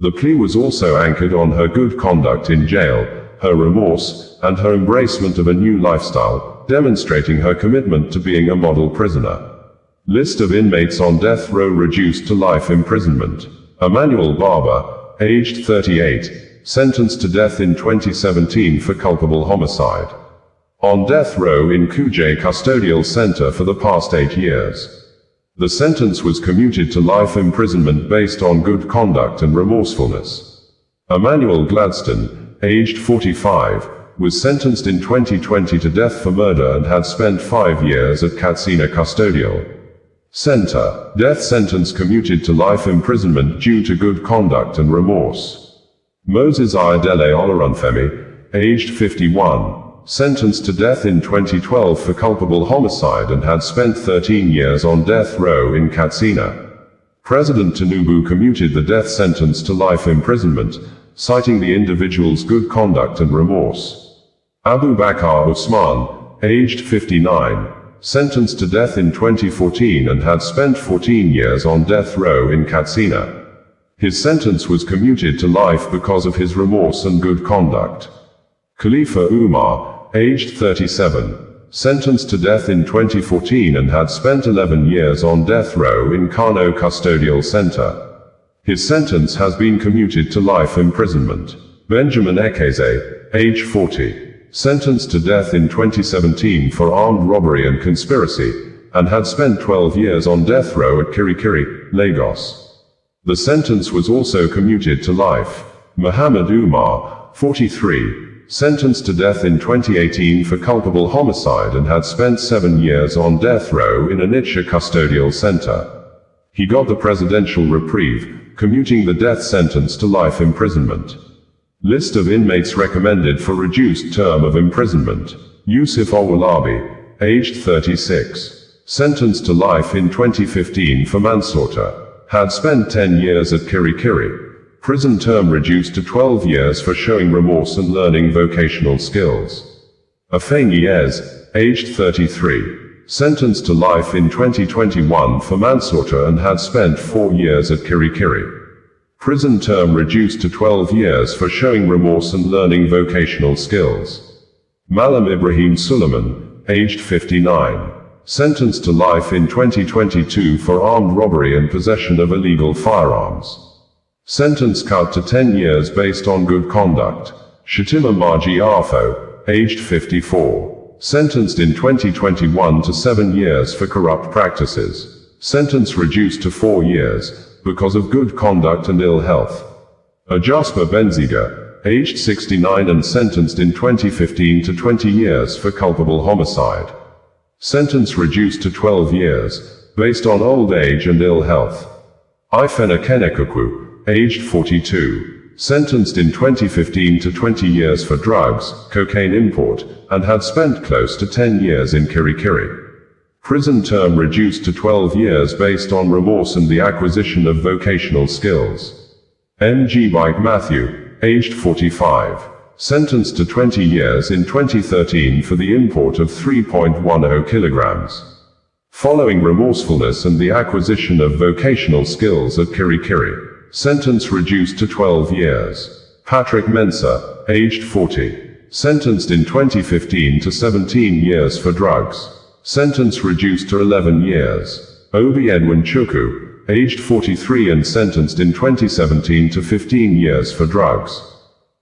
The plea was also anchored on her good conduct in jail, her remorse, and her embracement of a new lifestyle, demonstrating her commitment to being a model prisoner. List of inmates on death row reduced to life imprisonment. Emmanuel Barber, aged 38, sentenced to death in 2017 for culpable homicide. On death row in Kuje Custodial Center for the past 8 years. The sentence was commuted to life imprisonment based on good conduct and remorsefulness. Emmanuel Gladstone, aged 45, was sentenced in 2020 to death for murder and had spent 5 years at Katsina Custodial Center, death sentence commuted to life imprisonment due to good conduct and remorse. Moses Ayodele Olorunfemi, aged 51, sentenced to death in 2012 for culpable homicide and had spent 13 years on death row in Katsina. President Tinubu commuted the death sentence to life imprisonment, citing the individual's good conduct and remorse. Abu Bakar Usman, aged 59, sentenced to death in 2014 and had spent 14 years on death row in Katsina. His sentence was commuted to life because of his remorse and good conduct. Khalifa Umar, aged 37, sentenced to death in 2014 and had spent 11 years on death row in Kano Custodial Center. His sentence has been commuted to life imprisonment. Benjamin Ekeze, age 40, sentenced to death in 2017 for armed robbery and conspiracy, and had spent 12 years on death row at Kirikiri, Lagos. The sentence was also commuted to life. Muhammad Umar, 43, sentenced to death in 2018 for culpable homicide and had spent 7 years on death row in Onitsha Custodial Center. He got the presidential reprieve, commuting the death sentence to life imprisonment. List of inmates recommended for reduced term of imprisonment. Yusuf Owolabi, aged 36, sentenced to life in 2015 for manslaughter, had spent 10 years at Kirikiri. Prison term reduced to 12 years for showing remorse and learning vocational skills. Afenyi Ez, aged 33, sentenced to life in 2021 for manslaughter and had spent 4 years at Kirikiri. Prison term reduced to 12 years for showing remorse and learning vocational skills. Malam Ibrahim Suleiman, aged 59, sentenced to life in 2022 for armed robbery and possession of illegal firearms. Sentence cut to 10 years based on good conduct. Shatima Maji Arfo, aged 54, sentenced in 2021 to 7 years for corrupt practices. Sentence reduced to 4 years, because of good conduct and ill health. Ajasma Benziga, aged 69 and sentenced in 2015 to 20 years for culpable homicide. Sentence reduced to 12 years, based on old age and ill health. Ifena Kenekukwu, aged 42, sentenced in 2015 to 20 years for drugs, cocaine import, and had spent close to 10 years in Kirikiri. Prison term reduced to 12 years based on remorse and the acquisition of vocational skills. MG Bike Matthew, aged 45, sentenced to 20 years in 2013 for the import of 3.10 kilograms. Following remorsefulness and the acquisition of vocational skills at Kirikiri, sentence reduced to 12 years. Patrick Mensah, aged 40, sentenced in 2015 to 17 years for drugs. Sentence reduced to 11 years. Obi Edwin Chukwu, aged 43 and sentenced in 2017 to 15 years for drugs.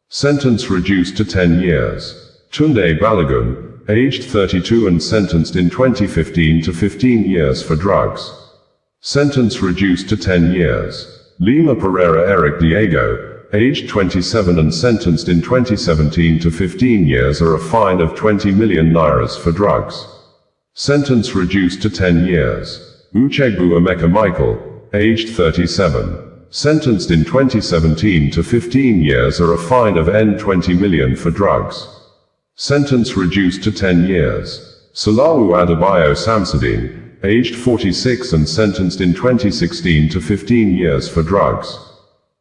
Sentence reduced to 10 years. Tunde Balogun, aged 32 and sentenced in 2015 to 15 years for drugs. Sentence reduced to 10 years. Lima Pereira Eric Diego, aged 27 and sentenced in 2017 to 15 years or a fine of 20 million nairas for drugs. Sentence reduced to 10 years. Uchegbu Emeka Michael, aged 37, sentenced in 2017 to 15 years or a fine of N20 million for drugs. Sentence reduced to 10 years. Salawu Adebayo Samsudeen, aged 46 and sentenced in 2016 to 15 years for drugs.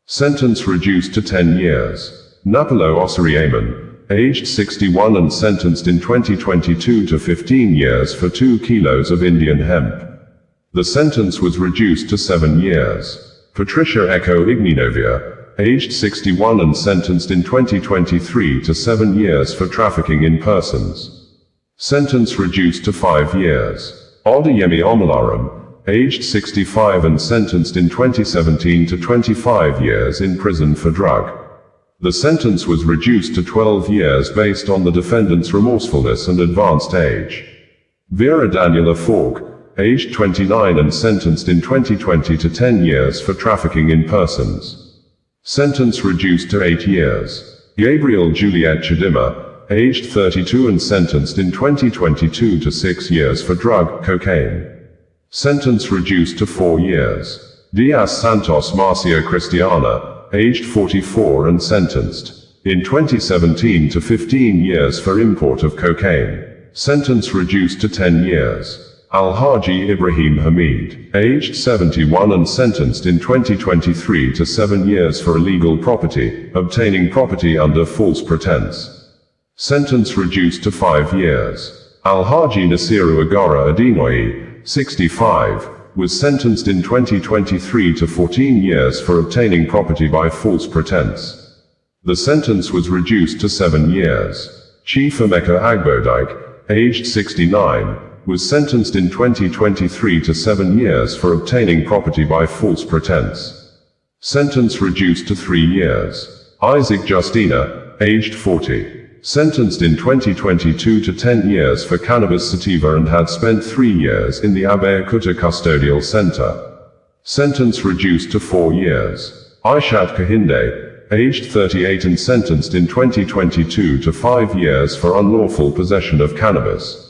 Sentence reduced to 10 years. Napolo Osiri Amen, aged 61 and sentenced in 2022 to 15 years for 2 kilos of Indian hemp. The sentence was reduced to 7 years. Patricia Echo Igninovia, aged 61 and sentenced in 2023 to 7 years for trafficking in persons. Sentence reduced to 5 years. Odeyemi Omolaram, aged 65 and sentenced in 2017 to 25 years in prison for drug. The sentence was reduced to 12 years based on the defendant's remorsefulness and advanced age. Vera Daniela Falk, aged 29 and sentenced in 2020 to 10 years for trafficking in persons. Sentence reduced to 8 years. Gabriel Juliet Chadema, aged 32 and sentenced in 2022 to 6 years for drug, cocaine. Sentence reduced to 4 years. Diaz Santos Marcia Cristiana, aged 44 and sentenced in 2017 to 15 years for import of cocaine. Sentence reduced to 10 years. Al-Haji Ibrahim Hamid, aged 71 and sentenced in 2023 to 7 years for illegal property, obtaining property under false pretense. Sentence reduced to 5 years. Al-Haji Nasiru Agara Adinoyi, 65, was sentenced in 2023 to 14 years for obtaining property by false pretense. The sentence was reduced to 7 years. Chief Emeka Agbodike, aged 69, was sentenced in 2023 to 7 years for obtaining property by false pretense. Sentence reduced to 3 years. Isaac Justina, aged 40, sentenced in 2022 to 10 years for cannabis sativa and had spent 3 years in the Abeokuta Custodial Center. Sentence reduced to 4 years. Aishat Kahinde, aged 38 and sentenced in 2022 to 5 years for unlawful possession of cannabis.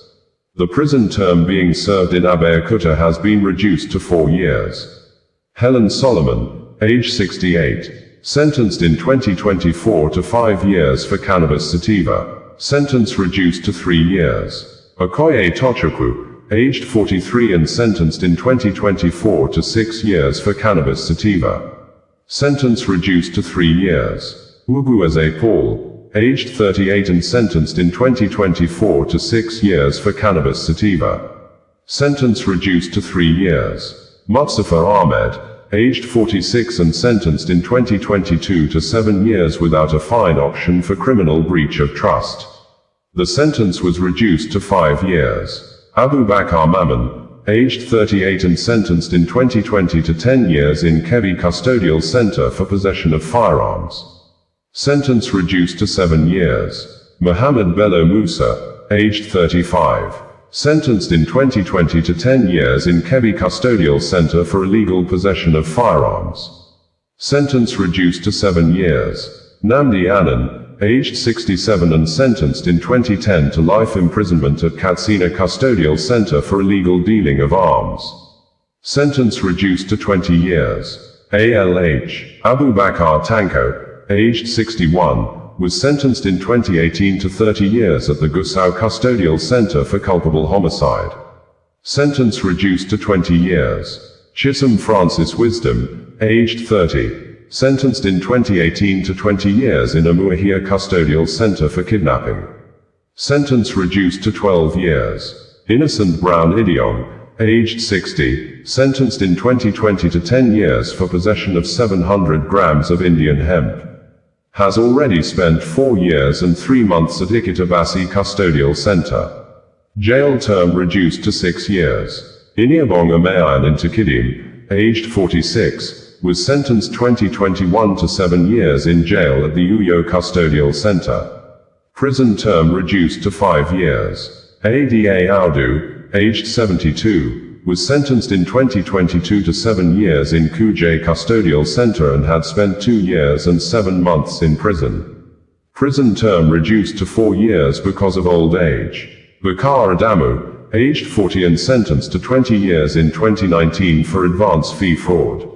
The prison term being served in Abeokuta has been reduced to 4 years. Helen Solomon, age 68, sentenced in 2024 to 5 years for cannabis sativa. Sentence reduced to 3 years. Okoye Tochukwu, aged 43 and sentenced in 2024 to 6 years for cannabis sativa. Sentence reduced to 3 years. Ugwueze Paul, aged 38 and sentenced in 2024 to 6 years for cannabis sativa. Sentence reduced to 3 years. Mustafa Ahmed, aged 46 and sentenced in 2022 to 7 years without a fine option for criminal breach of trust. The sentence was reduced to 5 years. Abu Bakar Mammon, aged 38 and sentenced in 2020 to 10 years in Kebbi Custodial Center for possession of firearms. Sentence reduced to 7 years. Mohammed Bello Musa, aged 35, sentenced in 2020 to 10 years in Kebbi Custodial Center for illegal possession of firearms. Sentence reduced to 7 years. Namdi Annan, aged 67 and sentenced in 2010 to life imprisonment at Katsina Custodial Center for illegal dealing of arms. Sentence reduced to 20 years. ALH, Abu Bakar Tanko, aged 61, was sentenced in 2018 to 30 years at the Gusau Custodial Center for culpable homicide. Sentence reduced to 20 years. Chisholm Francis Wisdom, aged 30, sentenced in 2018 to 20 years in Umuahia Custodial Center for kidnapping. Sentence reduced to 12 years. Innocent Brown Idiong, aged 60, sentenced in 2020 to 10 years for possession of 700 grams of Indian hemp. Has already spent 4 years and 3 months at Ikitabasi Custodial Center. Jail term reduced to 6 years. Iniabong Amayan Intikidim, aged 46, was sentenced 2021 to 7 years in jail at the Uyo Custodial Center. Prison term reduced to 5 years. Ada Audu, aged 72, was sentenced in 2022 to 7 years in Kuje Custodial Center and had spent 2 years and 7 months in prison. Prison term reduced to 4 years because of old age. Bakar Adamu, aged 40 and sentenced to 20 years in 2019 for advance fee fraud.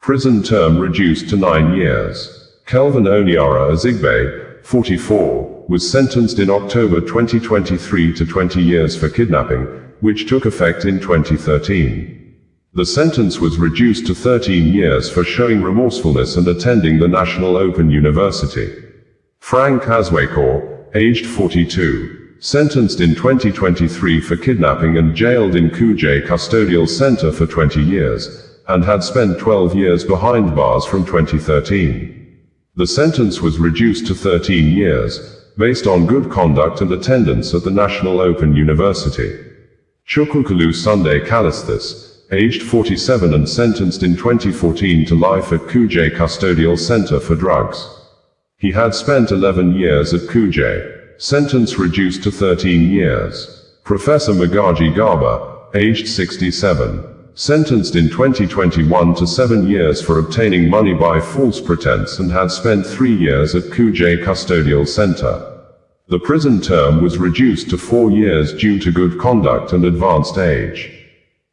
Prison term reduced to 9 years. Kelvin Oniara Azigbe, 44, was sentenced in October 2023 to 20 years for kidnapping, which took effect in 2013. The sentence was reduced to 13 years for showing remorsefulness and attending the National Open University. Frank Azwekor, aged 42, sentenced in 2023 for kidnapping and jailed in Kuje Custodial Center for 20 years, and had spent 12 years behind bars from 2013. The sentence was reduced to 13 years, based on good conduct and attendance at the National Open University. Chukwukalu Sunday Callistus, aged 47 and sentenced in 2014 to life at Kuje Custodial Center for drugs. He had spent 11 years at Kuje. Sentence reduced to 13 years. Professor Magaji Garba, aged 67, sentenced in 2021 to 7 years for obtaining money by false pretense and had spent 3 years at Kuje Custodial Center. The prison term was reduced to 4 years due to good conduct and advanced age.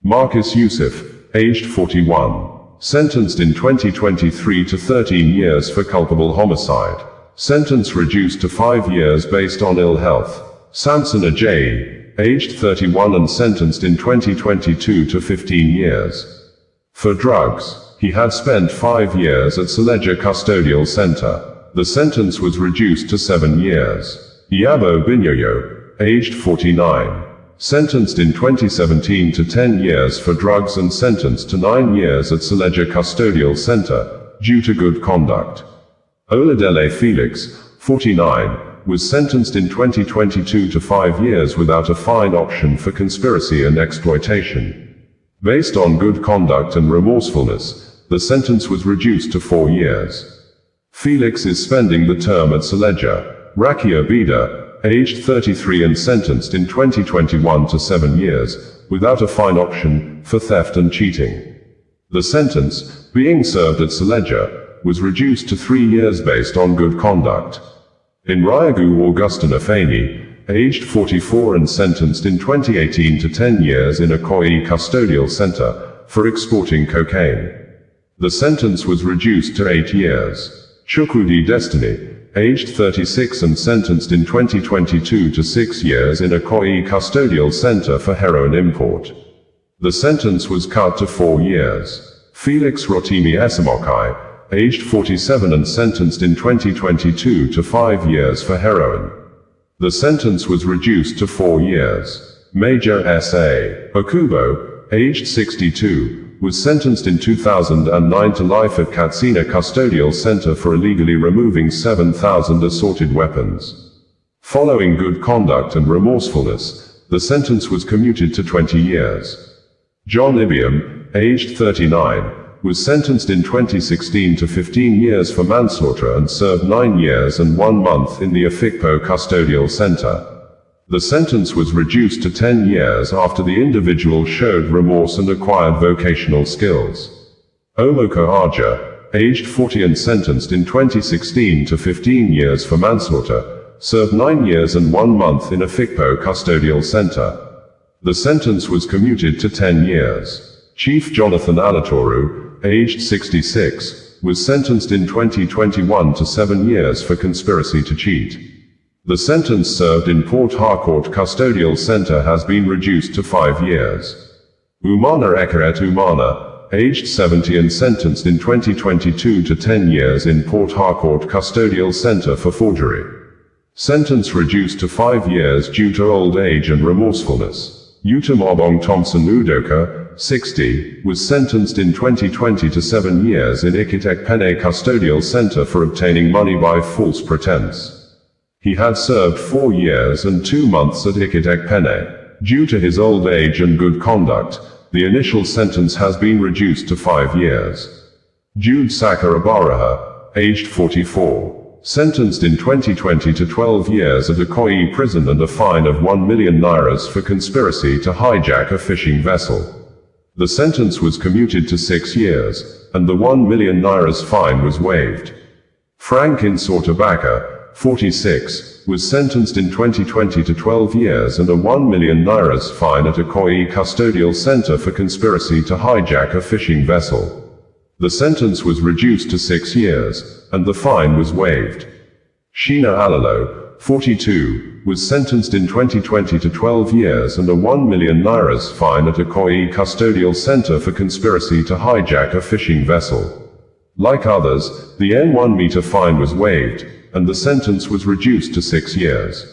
Marcus Yusuf, aged 41. Sentenced in 2023 to 13 years for culpable homicide. Sentence reduced to 5 years based on ill health. Samson Ajayi, aged 31 and sentenced in 2022 to 15 years. For drugs, he had spent 5 years at Suleja Custodial Center. The sentence was reduced to 7 years. Yabo Binyoyo, aged 49. Sentenced in 2017 to 10 years for drugs and sentenced to 9 years at Suleja Custodial Center, due to good conduct. Oladele Felix, 49, was sentenced in 2022 to 5 years without a fine option for conspiracy and exploitation. Based on good conduct and remorsefulness, the sentence was reduced to 4 years. Felix is spending the term at Suleja. Rakia Bida, aged 33 and sentenced in 2021 to 7 years, without a fine option, for theft and cheating. The sentence, being served at Suleja, was reduced to 3 years based on good conduct. In Ryagu Augustine Afeni, aged 44 and sentenced in 2018 to 10 years in a Koi custodial center, for exporting cocaine. The sentence was reduced to 8 years. Chukwudi Destiny, aged 36 and sentenced in 2022 to 6 years in a Koi custodial center for heroin import. The sentence was cut to 4 years. Felix Rotimi Esamokai, aged 47 and sentenced in 2022 to 5 years for heroin. The sentence was reduced to 4 years. Major S.A. Okubo, aged 62, was sentenced in 2009 to life at Katsina Custodial Center for illegally removing 7,000 assorted weapons. Following good conduct and remorsefulness, the sentence was commuted to 20 years. John Ibiam, aged 39, was sentenced in 2016 to 15 years for manslaughter and served 9 years and 1 month in the Afikpo Custodial Center. The sentence was reduced to 10 years after the individual showed remorse and acquired vocational skills. Omoko Arja, aged 40 and sentenced in 2016 to 15 years for manslaughter, served 9 years and 1 month in Afikpo Custodial Center. The sentence was commuted to 10 years. Chief Jonathan Alatoru, aged 66, was sentenced in 2021 to 7 years for conspiracy to cheat. The sentence served in Port Harcourt Custodial Center has been reduced to 5 years. Umana Ekaret Umana, aged 70 and sentenced in 2022 to 10 years in Port Harcourt Custodial Center for forgery. Sentence reduced to 5 years due to old age and remorsefulness. Utam Obong Thompson Udoka, 60, was sentenced in 2020 to 7 years in Iketek Pene Custodial Center for obtaining money by false pretense. He had served 4 years and 2 months at Iketek Pene. Due to his old age and good conduct, the initial sentence has been reduced to 5 years. Jude Sakar Abaraha, aged 44, sentenced in 2020 to 12 years at Ikoyi prison and a fine of 1 million nairas for conspiracy to hijack a fishing vessel. The sentence was commuted to 6 years, and the 1 million nairas fine was waived. Frank Insortabaka, 46, was sentenced in 2020 to 12 years and a 1 million nairas fine at Ikoyi Custodial Center for conspiracy to hijack a fishing vessel. The sentence was reduced to 6 years, and the fine was waived. Sheena Alalo, 42, was sentenced in 2020 to 12 years and a 1 million nairas fine at Ikoyi Custodial Center for conspiracy to hijack a fishing vessel. Like others, the N1 meter fine was waived, and the sentence was reduced to 6 years.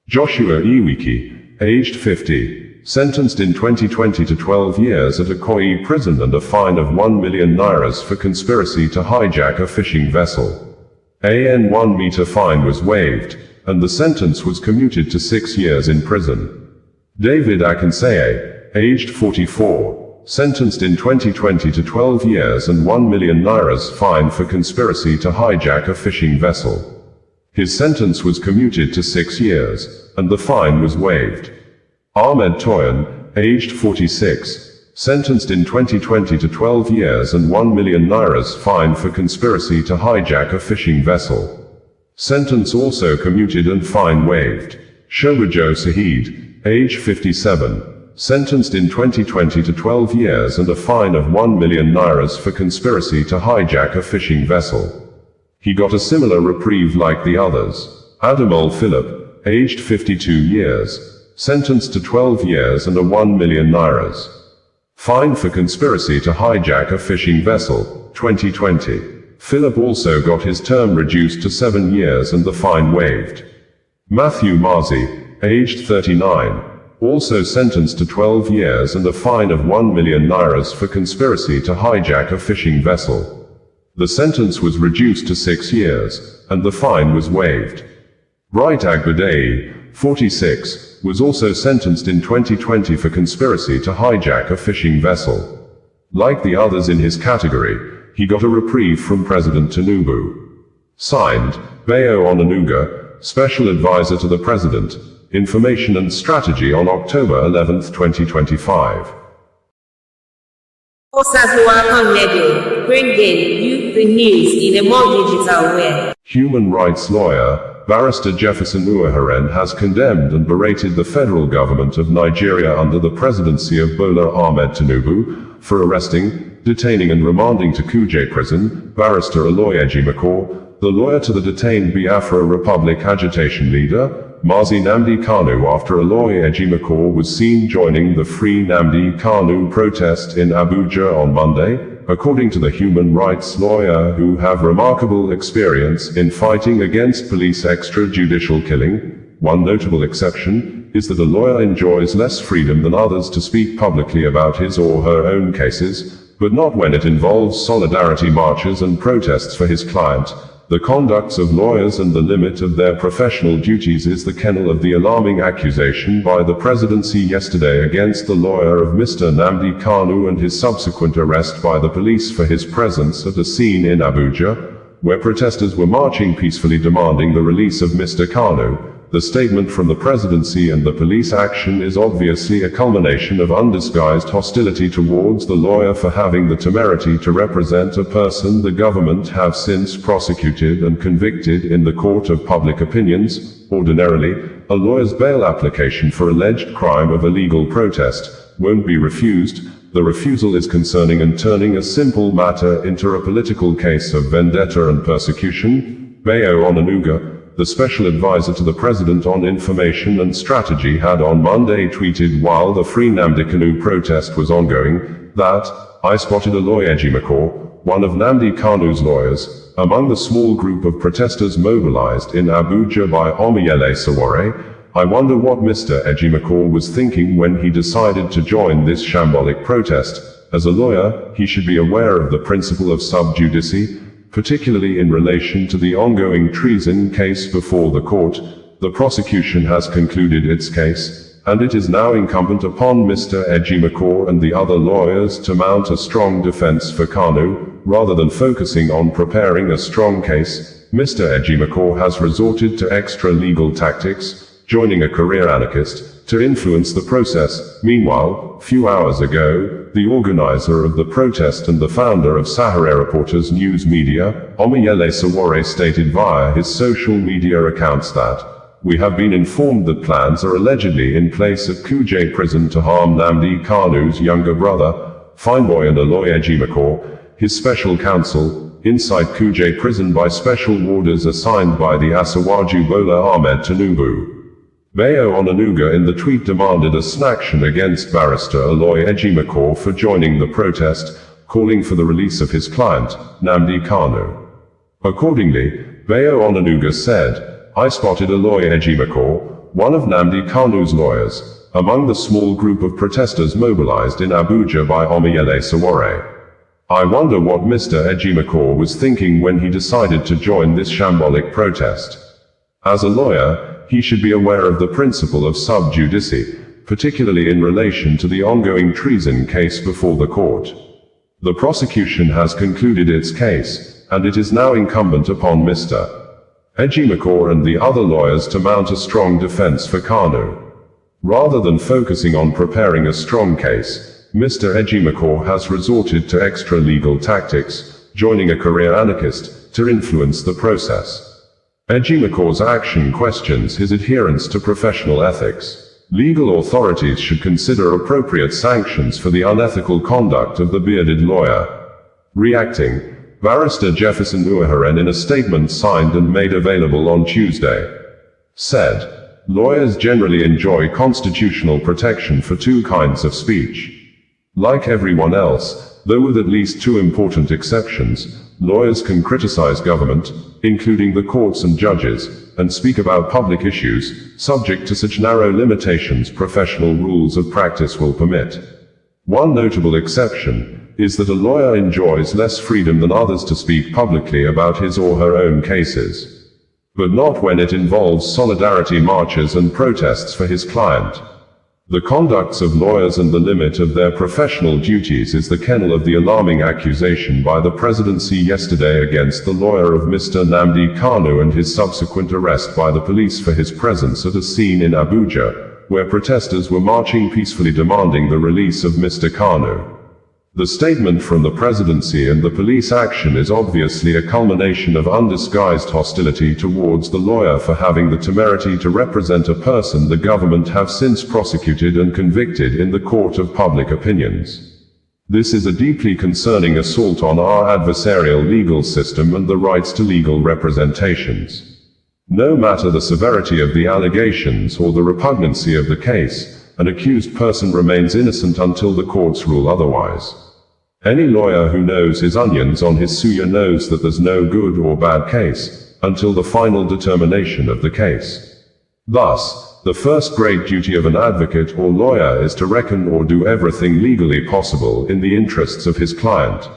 Joshua Iwiki, aged 50, sentenced in 2020 to 12 years at Ikoyi prison and a fine of 1 million nairas for conspiracy to hijack a fishing vessel. An 1 meter fine was waived, and the sentence was commuted to 6 years in prison. David Akinseye, aged 44, sentenced in 2020 to 12 years and 1 million nairas fine for conspiracy to hijack a fishing vessel. His sentence was commuted to 6 years, and the fine was waived. Ahmed Toyan, aged 46, sentenced in 2020 to 12 years and 1 million nairas fine for conspiracy to hijack a fishing vessel. Sentence also commuted and fine waived. Shobajo Sahid, age 57, sentenced in 2020 to 12 years and a fine of 1 million nairas for conspiracy to hijack a fishing vessel. He got a similar reprieve like the others. Adamol Philip, aged 52 years, sentenced to 12 years and a 1 million nairas fine for conspiracy to hijack a fishing vessel, 2020. Philip also got his term reduced to 7 years and the fine waived. Matthew Marzi, aged 39, also sentenced to 12 years and a fine of 1 million nairas for conspiracy to hijack a fishing vessel. The sentence was reduced to 6 years, and the fine was waived. Bright Agbadei, 46, was also sentenced in 2020 for conspiracy to hijack a fishing vessel. Like the others in his category, he got a reprieve from President Tinubu. Signed, Bayo Onanuga, Special Advisor to the President, Information and Strategy on October 11, 2025. Bringing you the news in a more digital way. Human rights lawyer, Barrister Jefferson Uwaharen has condemned and berated the federal government of Nigeria under the presidency of Bola Ahmed Tinubu for arresting, detaining and remanding to Kuje prison, Barrister Aloy Ejimakor, the lawyer to the detained Biafra Republic agitation leader, Mazi Nnamdi Kanu, after Aloy Ejimakor was seen joining the Free Nnamdi Kanu protest in Abuja on Monday, according to the human rights lawyer, who have remarkable experience in fighting against police extrajudicial killing. One notable exception is that a lawyer enjoys less freedom than others to speak publicly about his or her own cases, but not when it involves solidarity marches and protests for his client. The conducts of lawyers and the limit of their professional duties is the kernel of the alarming accusation by the presidency yesterday against the lawyer of Mr. Nnamdi Kanu and his subsequent arrest by the police for his presence at a scene in Abuja, where protesters were marching peacefully demanding the release of Mr. Kanu. The statement from the presidency and the police action is obviously a culmination of undisguised hostility towards the lawyer for having the temerity to represent a person the government have since prosecuted and convicted in the court of public opinions. Ordinarily, a lawyer's bail application for alleged crime of illegal protest won't be refused. The refusal is concerning and turning a simple matter into a political case of vendetta and persecution. Bayo Onanuga, the special advisor to the president on information and strategy, had on Monday tweeted while the Free Nnamdi Kanu protest was ongoing, that, "I spotted Aloy Ejimakor, one of Nnamdi Kanu's lawyers, among the small group of protesters mobilized in Abuja by Omiyele Sowore. I wonder what Mr. Ejimakor was thinking when he decided to join this shambolic protest. As a lawyer, he should be aware of the principle of sub judice, particularly in relation to the ongoing treason case before the court. The prosecution has concluded its case, and it is now incumbent upon Mr. Ejimakor and the other lawyers to mount a strong defense for Kanu, rather than focusing on preparing a strong case. Mr. Ejimakor has resorted to extra-legal tactics, joining a career anarchist, to influence the process. Meanwhile, few hours ago, the organizer of the protest and the founder of Sahara Reporters News Media, Omiyele Sowore, stated via his social media accounts that, "We have been informed that plans are allegedly in place at Kuje prison to harm Nnamdi Kanu's younger brother, Fineboy, and Aloy Ejimakor, his special counsel, inside Kuje prison by special orders assigned by the Asiwaju Bola Ahmed Tinubu." Bayo Onanuga in the tweet demanded a snaction against Barrister Aloy Ejimakor for joining the protest, calling for the release of his client, Nnamdi Kanu. Accordingly, Bayo Onanuga said, "I spotted Aloy Ejimakor, one of Nnamdi Kanu's lawyers, among the small group of protesters mobilized in Abuja by Omiyele Sowore. I wonder what Mr. Ejimakor was thinking when he decided to join this shambolic protest. As a lawyer, he should be aware of the principle of sub judice, particularly in relation to the ongoing treason case before the court. The prosecution has concluded its case, and it is now incumbent upon Mr. Ejimakor and the other lawyers to mount a strong defense for Kanu. Rather than focusing on preparing a strong case, Mr. Ejimakor has resorted to extra-legal tactics, joining a career anarchist, to influence the process. Ejimakor's action questions his adherence to professional ethics. Legal authorities should consider appropriate sanctions for the unethical conduct of the bearded lawyer. Reacting, Barrister Jefferson Uwaharen, in a statement signed and made available on Tuesday, said, "Lawyers generally enjoy constitutional protection for two kinds of speech. Like everyone else, though with at least two important exceptions, lawyers can criticize government, including the courts and judges, and speak about public issues, subject to such narrow limitations professional rules of practice will permit. One notable exception is that a lawyer enjoys less freedom than others to speak publicly about his or her own cases. But not when it involves solidarity marches and protests for his client. The conducts of lawyers and the limit of their professional duties is the kernel of the alarming accusation by the presidency yesterday against the lawyer of Mr. Nnamdi Kanu and his subsequent arrest by the police for his presence at a scene in Abuja, where protesters were marching peacefully demanding the release of Mr. Kanu. The statement from the presidency and the police action is obviously a culmination of undisguised hostility towards the lawyer for having the temerity to represent a person the government have since prosecuted and convicted in the court of public opinions. This is a deeply concerning assault on our adversarial legal system and the rights to legal representations. No matter the severity of the allegations or the repugnancy of the case, an accused person remains innocent until the courts rule otherwise. Any lawyer who knows his onions on his suya knows that there's no good or bad case, until the final determination of the case. Thus, the first great duty of an advocate or lawyer is to reckon or do everything legally possible in the interests of his client.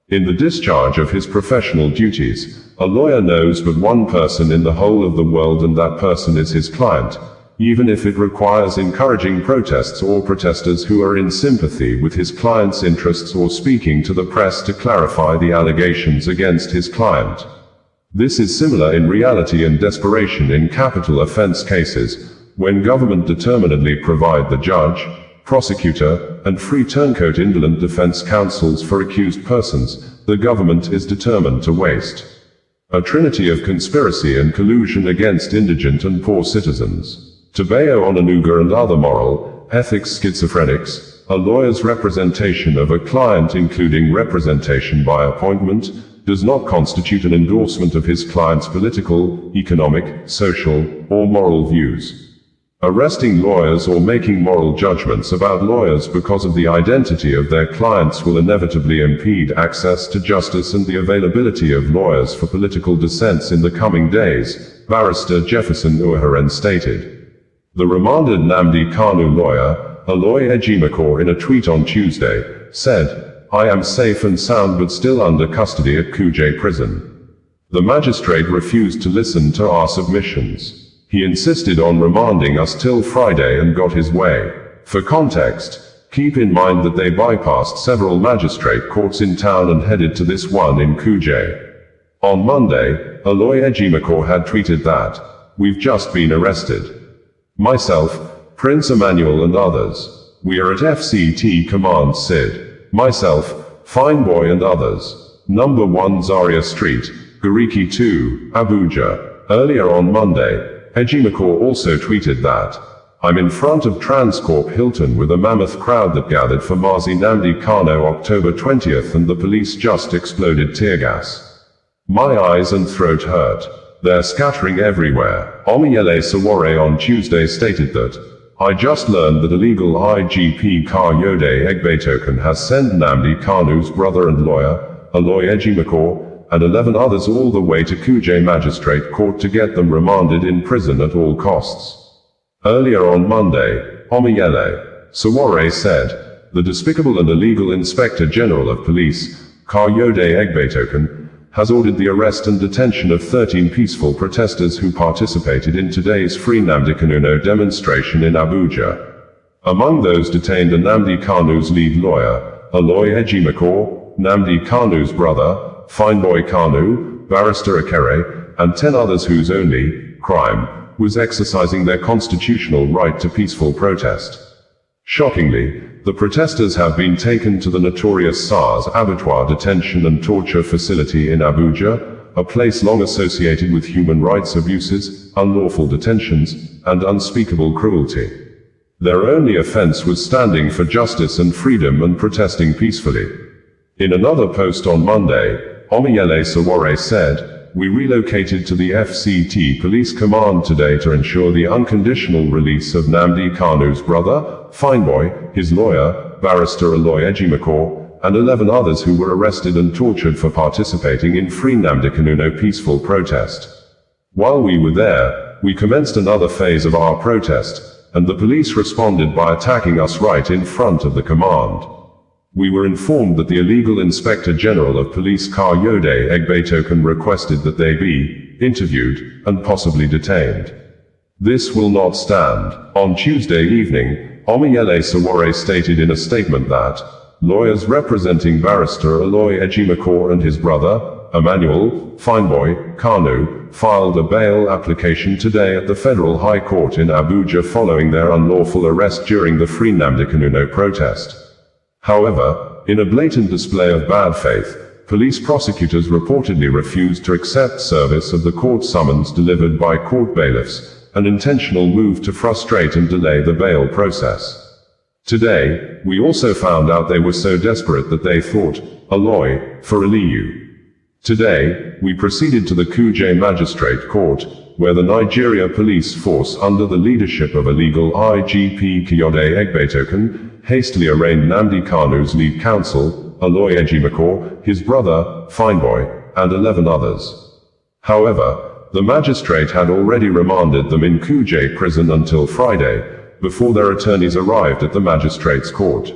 In the discharge of his professional duties, a lawyer knows but one person in the whole of the world, and that person is his client, even if it requires encouraging protests or protesters who are in sympathy with his client's interests or speaking to the press to clarify the allegations against his client. This is similar in reality and desperation in capital offense cases, when government determinedly provide the judge, prosecutor, and free turncoat indolent defense counsels for accused persons, the government is determined to waste. A trinity of conspiracy and collusion against indigent and poor citizens. Tobayo Onanuga and other moral, ethics schizophrenics, a lawyer's representation of a client, including representation by appointment, does not constitute an endorsement of his client's political, economic, social, or moral views. Arresting lawyers or making moral judgments about lawyers because of the identity of their clients will inevitably impede access to justice and the availability of lawyers for political dissents in the coming days, Barrister Jefferson Uwaharen stated. The remanded Nnamdi Kanu lawyer, Aloy Ejimakor, in a tweet on Tuesday, said, "I am safe and sound but still under custody at Kuje prison." The magistrate refused to listen to our submissions. He insisted on remanding us till Friday and got his way. For context, keep in mind that they bypassed several magistrate courts in town and headed to this one in Kuje. On Monday, Aloy Ejimakor had tweeted that, "We've just been arrested. Myself, Prince Emmanuel and others. We are at FCT Command Sid. Myself, Fine Boy and others. Number 1 Zaria Street, Gariki 2, Abuja." Earlier on Monday, Ejimakor also tweeted that, "I'm in front of Transcorp Hilton with a mammoth crowd that gathered for Mazi Nnamdi Kanu October 20th and the police just exploded tear gas. My eyes and throat hurt. They're scattering everywhere." Omiyele Sawore on Tuesday stated that, "I just learned that illegal IGP Kayode Egbetoken has sent Nnamdi Kanu's brother and lawyer, Aloy Ejimakor, and 11 others all the way to Kuje Magistrate Court to get them remanded in prison at all costs." Earlier on Monday, Omiyele Sawore said, "The despicable and illegal Inspector General of Police, Kayode Egbetoken, has ordered the arrest and detention of 13 peaceful protesters who participated in today's Free Nnamdi Kanu demonstration in Abuja. Among those detained are Nnamdi Kanu's lead lawyer, Aloy Ejimakor, Nnamdi Kanu's brother, Fineboy Kanu, Barrister Akere, and 10 others whose only crime was exercising their constitutional right to peaceful protest." Shockingly, the protesters have been taken to the notorious SARS abattoir detention and torture facility in Abuja, a place long associated with human rights abuses, unlawful detentions, and unspeakable cruelty. Their only offense was standing for justice and freedom and protesting peacefully. In another post on Monday, Omiyele Sowore said, "We relocated to the FCT Police Command today to ensure the unconditional release of Nnamdi Kanu's brother, Fineboy, his lawyer, Barrister Aloy Ejimakor, and 11 others who were arrested and tortured for participating in Free Nnamdi Kanu peaceful protest. While we were there, we commenced another phase of our protest, and the police responded by attacking us right in front of the command. We were informed that the illegal Inspector General of Police Kayode Egbetoken requested that they be interviewed and possibly detained. This will not stand." On Tuesday evening, Omiyele Sowore stated in a statement that lawyers representing Barrister Aloy Ejimakor and his brother, Emmanuel Fineboy Kanu, filed a bail application today at the Federal High Court in Abuja following their unlawful arrest during the Free Nnamdi Kanu protest. However, in a blatant display of bad faith, police prosecutors reportedly refused to accept service of the court summons delivered by court bailiffs, an intentional move to frustrate and delay the bail process. Today, we also found out they were so desperate that they thought, Aloy, for Aliyu. Today, we proceeded to the Kuje Magistrate Court, where the Nigeria Police Force under the leadership of illegal IGP Kayode Egbetoken, hastily arraigned Nnamdi Kanu's lead counsel, Aloy Ejimakor, his brother, Fineboy, and 11 others. However, the magistrate had already remanded them in Kuje prison until Friday, before their attorneys arrived at the magistrate's court.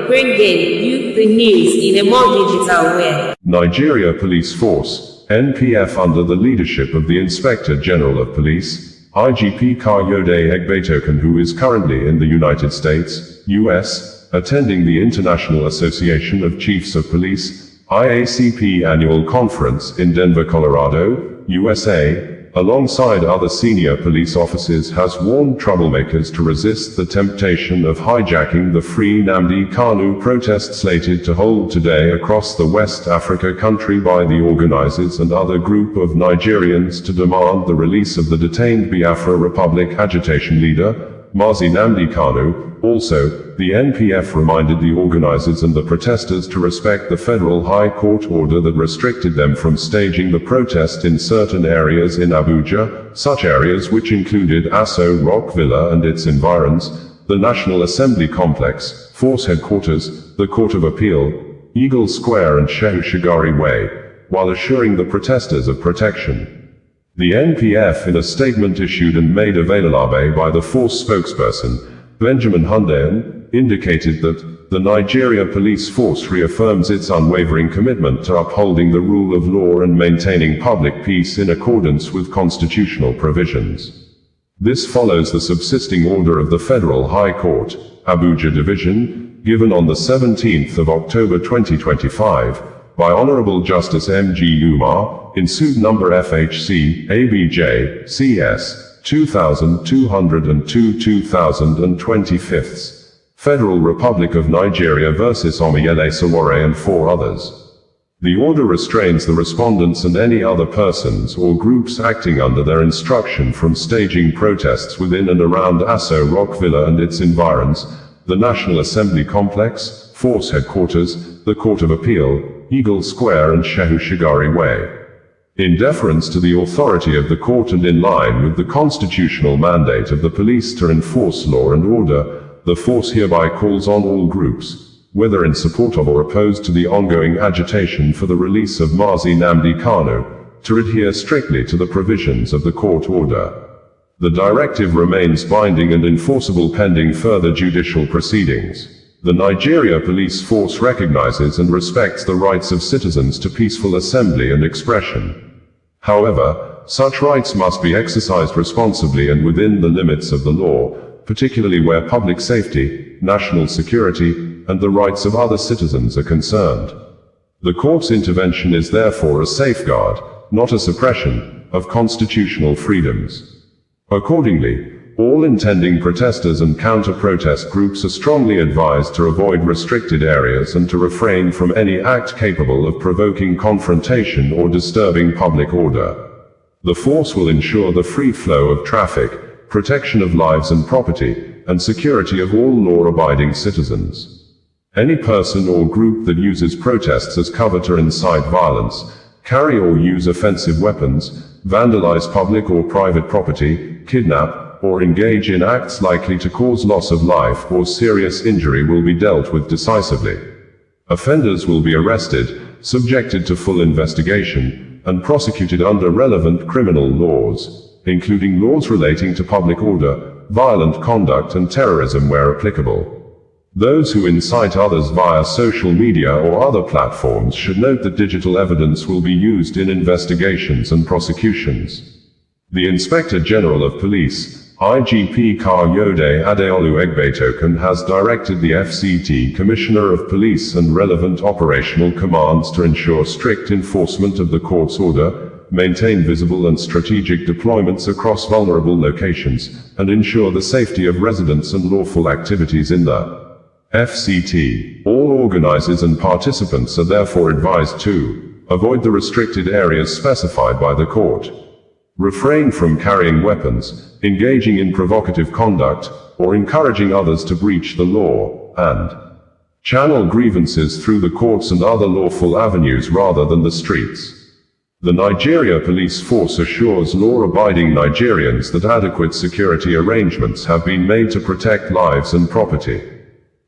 Bringing you the news in a more digital way. Nigeria Police Force, NPF, under the leadership of the Inspector General of Police, IGP Kayode Egbetoken, who is currently in the United States, US, attending the International Association of Chiefs of Police, IACP annual conference in Denver, Colorado, USA, alongside other senior police officers, has warned troublemakers to resist the temptation of hijacking the Free Nnamdi Kanu protest slated to hold today across the West Africa country by the organizers and other group of Nigerians to demand the release of the detained Biafra Republic agitation leader, Mazi Nnamdi Kanu. Also, the NPF reminded the organizers and the protesters to respect the federal high court order that restricted them from staging the protest in certain areas in Abuja, such areas which included Aso Rock Villa and its environs, the National Assembly Complex, Force Headquarters, the Court of Appeal, Eagle Square and Shehu Shagari Way, while assuring the protesters of protection. The NPF, in a statement issued and made available by the force spokesperson, Benjamin Hundean, indicated that the Nigeria Police Force reaffirms its unwavering commitment to upholding the rule of law and maintaining public peace in accordance with constitutional provisions. This follows the subsisting order of the Federal High Court, Abuja Division, given on the 17th of October 2025, by Honorable Justice M.G. Umar, in suit number FHC, ABJ, CS, 2202-2025, Federal Republic of Nigeria vs. Omiyele Sowore and 4 others. The order restrains the respondents and any other persons or groups acting under their instruction from staging protests within and around Aso Rock Villa and its environs, the National Assembly Complex, Force Headquarters, the Court of Appeal, Eagle Square and Shehu Shagari Way. In deference to the authority of the court and in line with the constitutional mandate of the police to enforce law and order, the force hereby calls on all groups, whether in support of or opposed to the ongoing agitation for the release of Mazi Nnamdi Kanu, to adhere strictly to the provisions of the court order. The directive remains binding and enforceable pending further judicial proceedings. The Nigeria Police Force recognizes and respects the rights of citizens to peaceful assembly and expression. However, such rights must be exercised responsibly and within the limits of the law, particularly where public safety, national security, and the rights of other citizens are concerned. The court's intervention is therefore a safeguard, not a suppression, of constitutional freedoms. Accordingly, all intending protesters and counter-protest groups are strongly advised to avoid restricted areas and to refrain from any act capable of provoking confrontation or disturbing public order. The force will ensure the free flow of traffic, protection of lives and property, and security of all law-abiding citizens. Any person or group that uses protests as cover to incite violence, carry or use offensive weapons, vandalize public or private property, kidnap, or engage in acts likely to cause loss of life or serious injury will be dealt with decisively. Offenders will be arrested, subjected to full investigation, and prosecuted under relevant criminal laws, including laws relating to public order, violent conduct and terrorism where applicable. Those who incite others via social media or other platforms should note that digital evidence will be used in investigations and prosecutions. The Inspector General of Police, IGP Kayode Adeolu Egbetoken, has directed the FCT Commissioner of Police and relevant operational commands to ensure strict enforcement of the court's order, maintain visible and strategic deployments across vulnerable locations, and ensure the safety of residents and lawful activities in the FCT. All organizers and participants are therefore advised to avoid the restricted areas specified by the court, refrain from carrying weapons, engaging in provocative conduct, or encouraging others to breach the law, and channel grievances through the courts and other lawful avenues rather than the streets. The Nigeria Police Force assures law-abiding Nigerians that adequate security arrangements have been made to protect lives and property.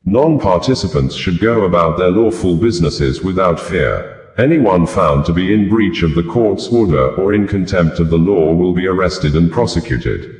Non-participants should go about their lawful businesses without fear. Anyone found to be in breach of the court's order or in contempt of the law will be arrested and prosecuted.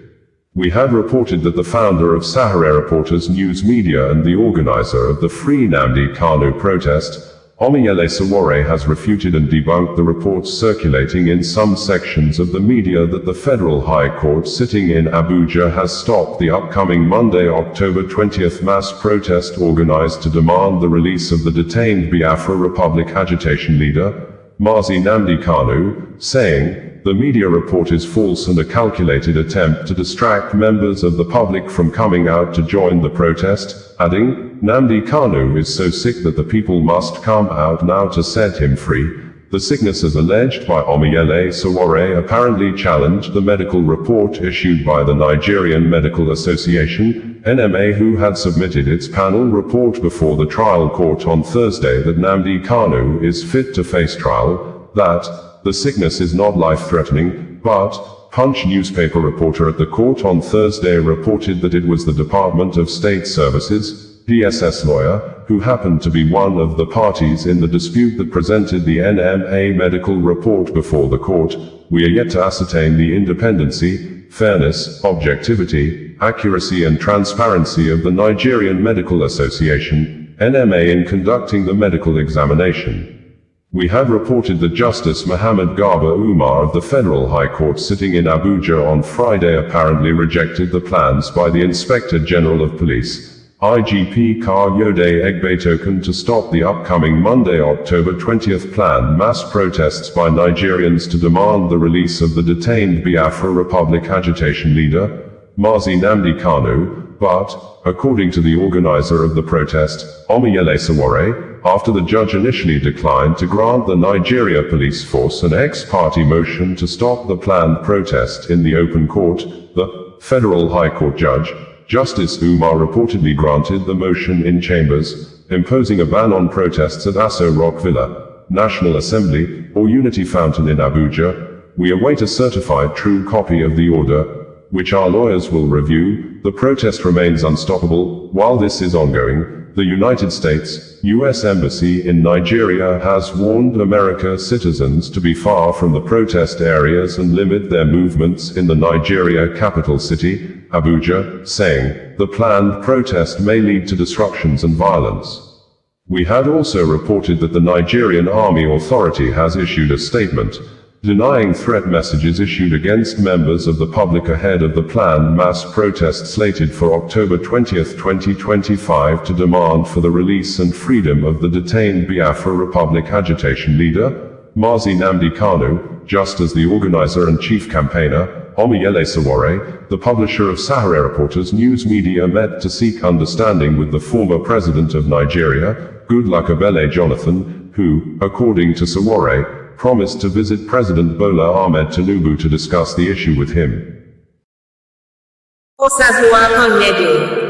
We have reported that the founder of Sahara Reporters News Media and the organizer of the Free Nnamdi Kanu protest, Omiyele Sowore, has refuted and debunked the reports circulating in some sections of the media that the Federal High Court sitting in Abuja has stopped the upcoming Monday, October 20th mass protest organized to demand the release of the detained Biafra Republic agitation leader, Mazi Nnamdi Kanu, saying, "The media report is false and a calculated attempt to distract members of the public from coming out to join the protest," adding, "Nnamdi Kanu is so sick that the people must come out now to set him free." The sickness, as alleged by Omiyele Sowore, apparently challenged the medical report issued by the Nigerian Medical Association, NMA, who had submitted its panel report before the trial court on Thursday that Nnamdi Kanu is fit to face trial, that the sickness is not life-threatening, but Punch newspaper reporter at the court on Thursday reported that it was the Department of State Services, DSS lawyer, who happened to be one of the parties in the dispute that presented the NMA medical report before the court. We are yet to ascertain the independency, fairness, objectivity, accuracy and transparency of the Nigerian Medical Association, NMA, in conducting the medical examination. We have reported that Justice Muhammad Garba Umar of the Federal High Court sitting in Abuja on Friday apparently rejected the plans by the Inspector General of Police, IGP Kayode Egbetoken, to stop the upcoming Monday, October 20th planned mass protests by Nigerians to demand the release of the detained Biafra Republic agitation leader, Mazi Nnamdi Kanu, but, according to the organizer of the protest, Omiyele Sowore, after the judge initially declined to grant the Nigeria Police Force an ex-parte motion to stop the planned protest in the open court, the Federal High Court judge, Justice Umar, reportedly granted the motion in chambers, imposing a ban on protests at Aso Rock Villa, National Assembly, or Unity Fountain in Abuja. We await a certified true copy of the order, which our lawyers will review. The protest remains unstoppable. While this is ongoing, the United States, U.S. Embassy in Nigeria has warned American citizens to be far from the protest areas and limit their movements in the Nigeria capital city, Abuja, saying, the planned protest may lead to disruptions and violence. We had also reported that the Nigerian Army Authority has issued a statement, denying threat messages issued against members of the public ahead of the planned mass protest slated for October 20, 2025 to demand for the release and freedom of the detained Biafra Republic agitation leader, Mazi Nnamdi Kanu, just as the organizer and chief campaigner, Omiyele Sowore, the publisher of Sahara Reporters News Media, met to seek understanding with the former president of Nigeria, Goodluck Ebele Jonathan, who, according to Sowore, promised to visit President Bola Ahmed Tinubu to discuss the issue with him.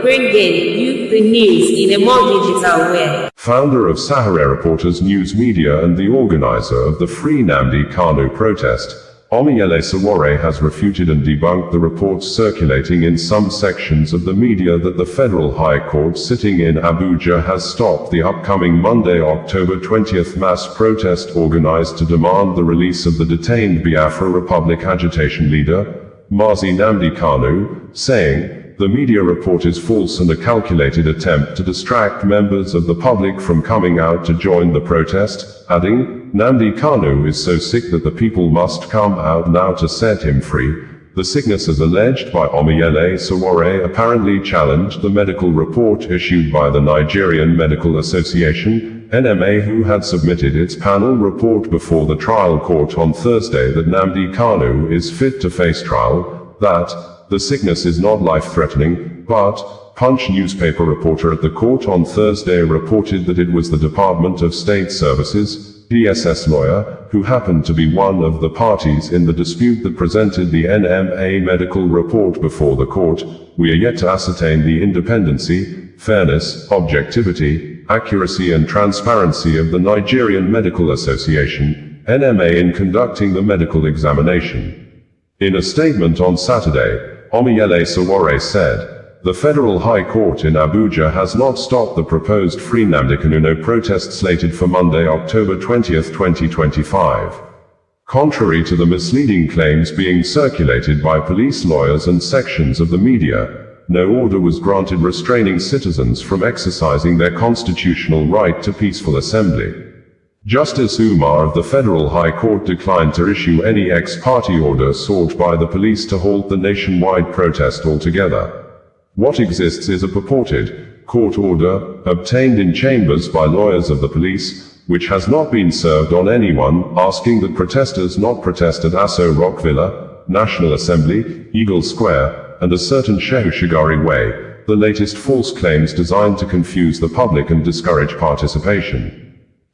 bringing you the news in a more digital way. Founder of Sahara Reporters News Media and the organizer of the Free Nnamdi Kanu protest, Omiyele Sowore has refuted and debunked the reports circulating in some sections of the media that the Federal High Court sitting in Abuja has stopped the upcoming Monday, October 20th mass protest organized to demand the release of the detained Biafra Republic agitation leader, Mazi Nnamdi Kanu, saying, "The media report is false and a calculated attempt to distract members of the public from coming out to join the protest," adding, "Nnamdi Kanu is so sick that the people must come out now to set him free." The sickness, as alleged by Omiyele Sowore, apparently challenged the medical report issued by the Nigerian Medical Association, NMA, who had submitted its panel report before the trial court on Thursday that Nnamdi Kanu is fit to face trial, that the sickness is not life-threatening, but Punch newspaper reporter at the court on Thursday reported that it was the Department of State Services, DSS lawyer, who happened to be one of the parties in the dispute that presented the NMA medical report before the court. "We are yet to ascertain the independency, fairness, objectivity, accuracy and transparency of the Nigerian Medical Association, NMA, in conducting the medical examination." In a statement on Saturday, Omiyele Sowore said, "The Federal High Court in Abuja has not stopped the proposed Free Nnamdi Kanu protest slated for Monday, October 20th, 2025. Contrary to the misleading claims being circulated by police, lawyers and sections of the media, no order was granted restraining citizens from exercising their constitutional right to peaceful assembly." Justice Umar of the Federal High Court declined to issue any ex-parte order sought by the police to halt the nationwide protest altogether. What exists is a purported court order, obtained in chambers by lawyers of the police, which has not been served on anyone, asking that protesters not protest at Aso Rock Villa, National Assembly, Eagle Square, and a certain Shehu Shagari Way, the latest false claims designed to confuse the public and discourage participation.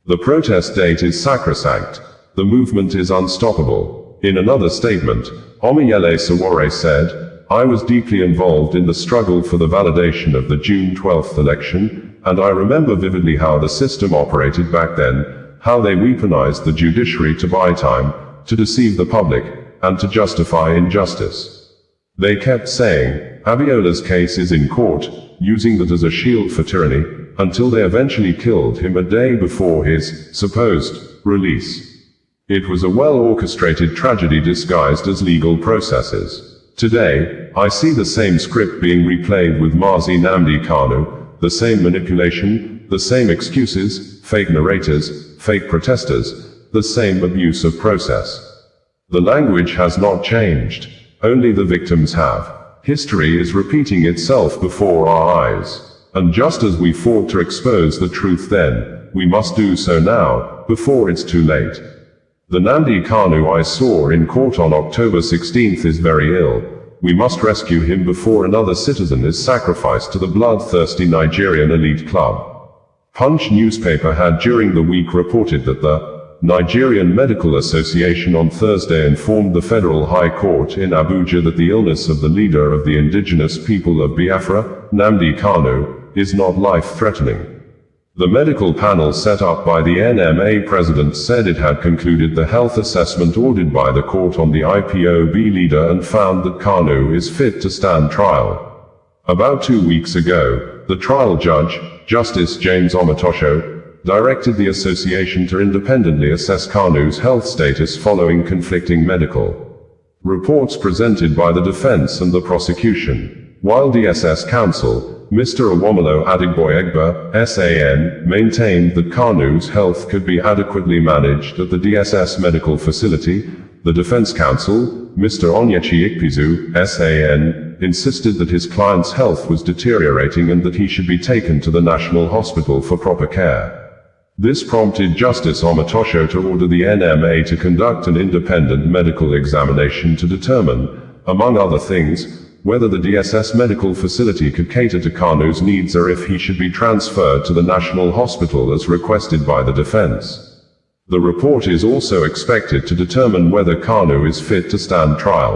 The protest date is sacrosanct. The movement is unstoppable. In another statement, Omiyele Sowore said, "I was deeply involved in the struggle for the validation of the June 12th election, and I remember vividly how the system operated back then, how they weaponized the judiciary to buy time, to deceive the public, and to justify injustice. They kept saying, Abiola's case is in court, using that as a shield for tyranny, until they eventually killed him a day before his supposed release. It was a well-orchestrated tragedy disguised as legal processes. Today, I see the same script being replayed with Mazi Nnamdi Kanu, the same manipulation, the same excuses, fake narrators, fake protesters, the same abuse of process. The language has not changed. Only the victims have. History is repeating itself before our eyes. And just as we fought to expose the truth then, we must do so now, before it's too late. The Nnamdi Kanu I saw in court on October 16th is very ill. We must rescue him before another citizen is sacrificed to the bloodthirsty Nigerian elite club." Punch newspaper had during the week reported that the Nigerian Medical Association on Thursday informed the Federal High Court in Abuja that the illness of the leader of the indigenous people of Biafra, Nnamdi Kanu, is not life-threatening. The medical panel set up by the NMA president said it had concluded the health assessment ordered by the court on the IPOB leader and found that Kanu is fit to stand trial. About 2 weeks ago, the trial judge, Justice James Omotosho, directed the association to independently assess Kanu's health status following conflicting medical reports presented by the defense and the prosecution. While DSS counsel, Mr. Awomolo Adigboyegba, SAN, maintained that Kanu's health could be adequately managed at the DSS medical facility, the defense counsel, Mr. Onyechi Ikpizu, SAN, insisted that his client's health was deteriorating and that he should be taken to the National Hospital for proper care. This prompted Justice Omotosho to order the NMA to conduct an independent medical examination to determine, among other things, whether the DSS medical facility could cater to Kanu's needs or if he should be transferred to the National Hospital as requested by the defense. The report is also expected to determine whether Kanu is fit to stand trial.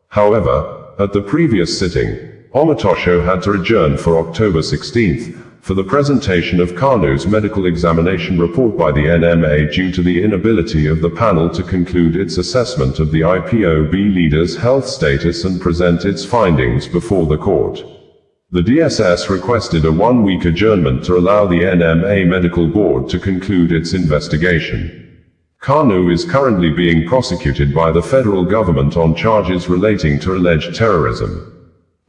However, at the previous sitting, Omatosho had to adjourn for October 16th, for the presentation of Kanu's medical examination report by the NMA due to the inability of the panel to conclude its assessment of the IPOB leader's health status and present its findings before the court. The DSS requested a one-week adjournment to allow the NMA Medical Board to conclude its investigation. Kanu is currently being prosecuted by the federal government on charges relating to alleged terrorism.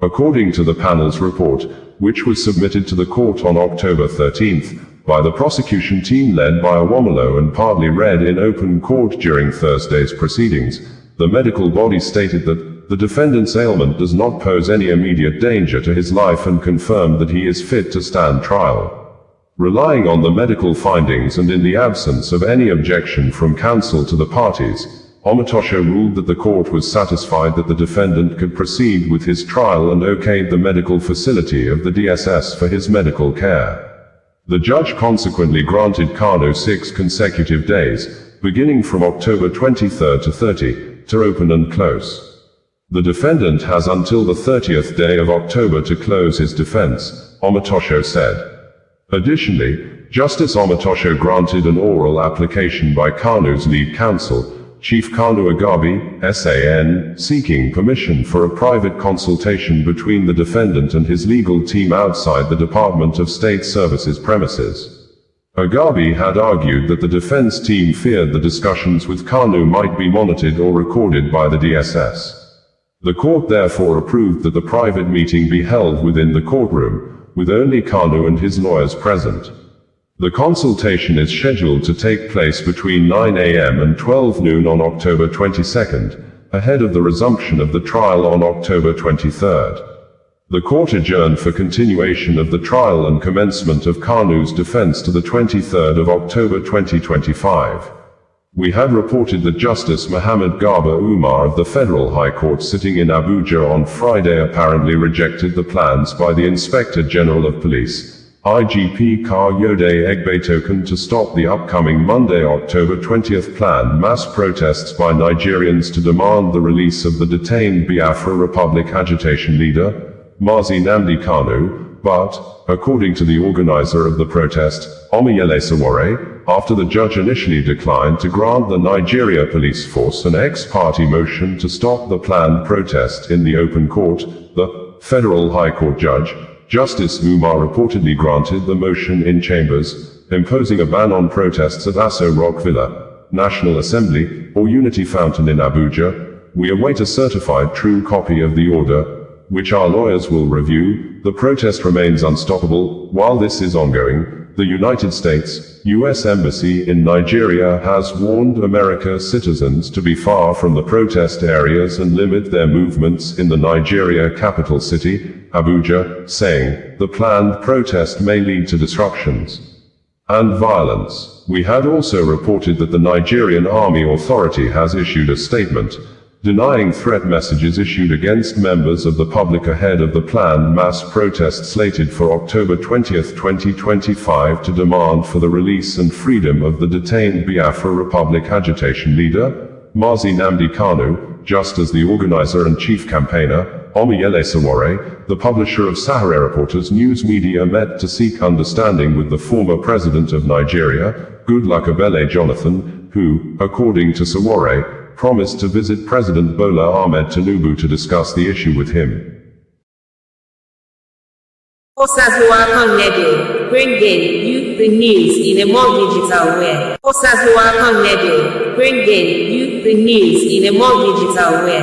According to the panel's report, which was submitted to the court on October 13th, by the prosecution team led by Awomolo and partly read in open court during Thursday's proceedings, the medical body stated that the defendant's ailment does not pose any immediate danger to his life and confirmed that he is fit to stand trial. Relying on the medical findings and in the absence of any objection from counsel to the parties, Omatosho ruled that the court was satisfied that the defendant could proceed with his trial and okayed the medical facility of the DSS for his medical care. The judge consequently granted Kanu 6 consecutive days, beginning from October 23 to 30, to open and close. The defendant has until the 30th day of October to close his defense, Omatosho said. Additionally, Justice Omatosho granted an oral application by Kanu's lead counsel, Chief Kanu Agabi, SAN, seeking permission for a private consultation between the defendant and his legal team outside the Department of State Services premises. Agabi had argued that the defense team feared the discussions with Kanu might be monitored or recorded by the DSS. The court therefore approved that the private meeting be held within the courtroom, with only Kanu and his lawyers present. The consultation is scheduled to take place between 9 a.m. and 12 noon on October 22nd, ahead of the resumption of the trial on October 23rd. The court adjourned for continuation of the trial and commencement of Kanu's defense to the 23rd of October 2025. We had reported that Justice Mohammed Garba Umar of the Federal High Court sitting in Abuja on Friday apparently rejected the plans by the Inspector General of Police, IGP Kayode Egbetoken, to stop the upcoming Monday, October 20th planned mass protests by Nigerians to demand the release of the detained Biafra Republic agitation leader, Mazi Nnamdi Kanu, but, according to the organizer of the protest, Omoyele Sowore, after the judge initially declined to grant the Nigeria Police Force an ex-parte motion to stop the planned protest in the open court, the Federal High Court judge, Justice Umar, reportedly granted the motion in chambers, imposing a ban on protests at Aso Rock Villa, National Assembly, or Unity Fountain in Abuja. We await a certified true copy of the order, which our lawyers will review. The protest remains unstoppable. While this is ongoing, the United States, U.S. Embassy in Nigeria has warned America citizens to be far from the protest areas and limit their movements in the Nigeria capital city, Abuja, saying, the planned protest may lead to disruptions and violence. We had also reported that the Nigerian Army Authority has issued a statement, denying threat messages issued against members of the public ahead of the planned mass protest slated for October 20, 2025 to demand for the release and freedom of the detained Biafra Republic agitation leader, Mazi Nnamdi Kanu, just as the organizer and chief campaigner, Omoyele Sowore, the publisher of Sahara Reporters news media, met to seek understanding with the former president of Nigeria, Goodluck Ebele Jonathan, who, according to Sowore, promised to visit President Bola Ahmed Tinubu to discuss the issue with him. Bringing you the news in a more digital way. Bringing you the news in a more digital way.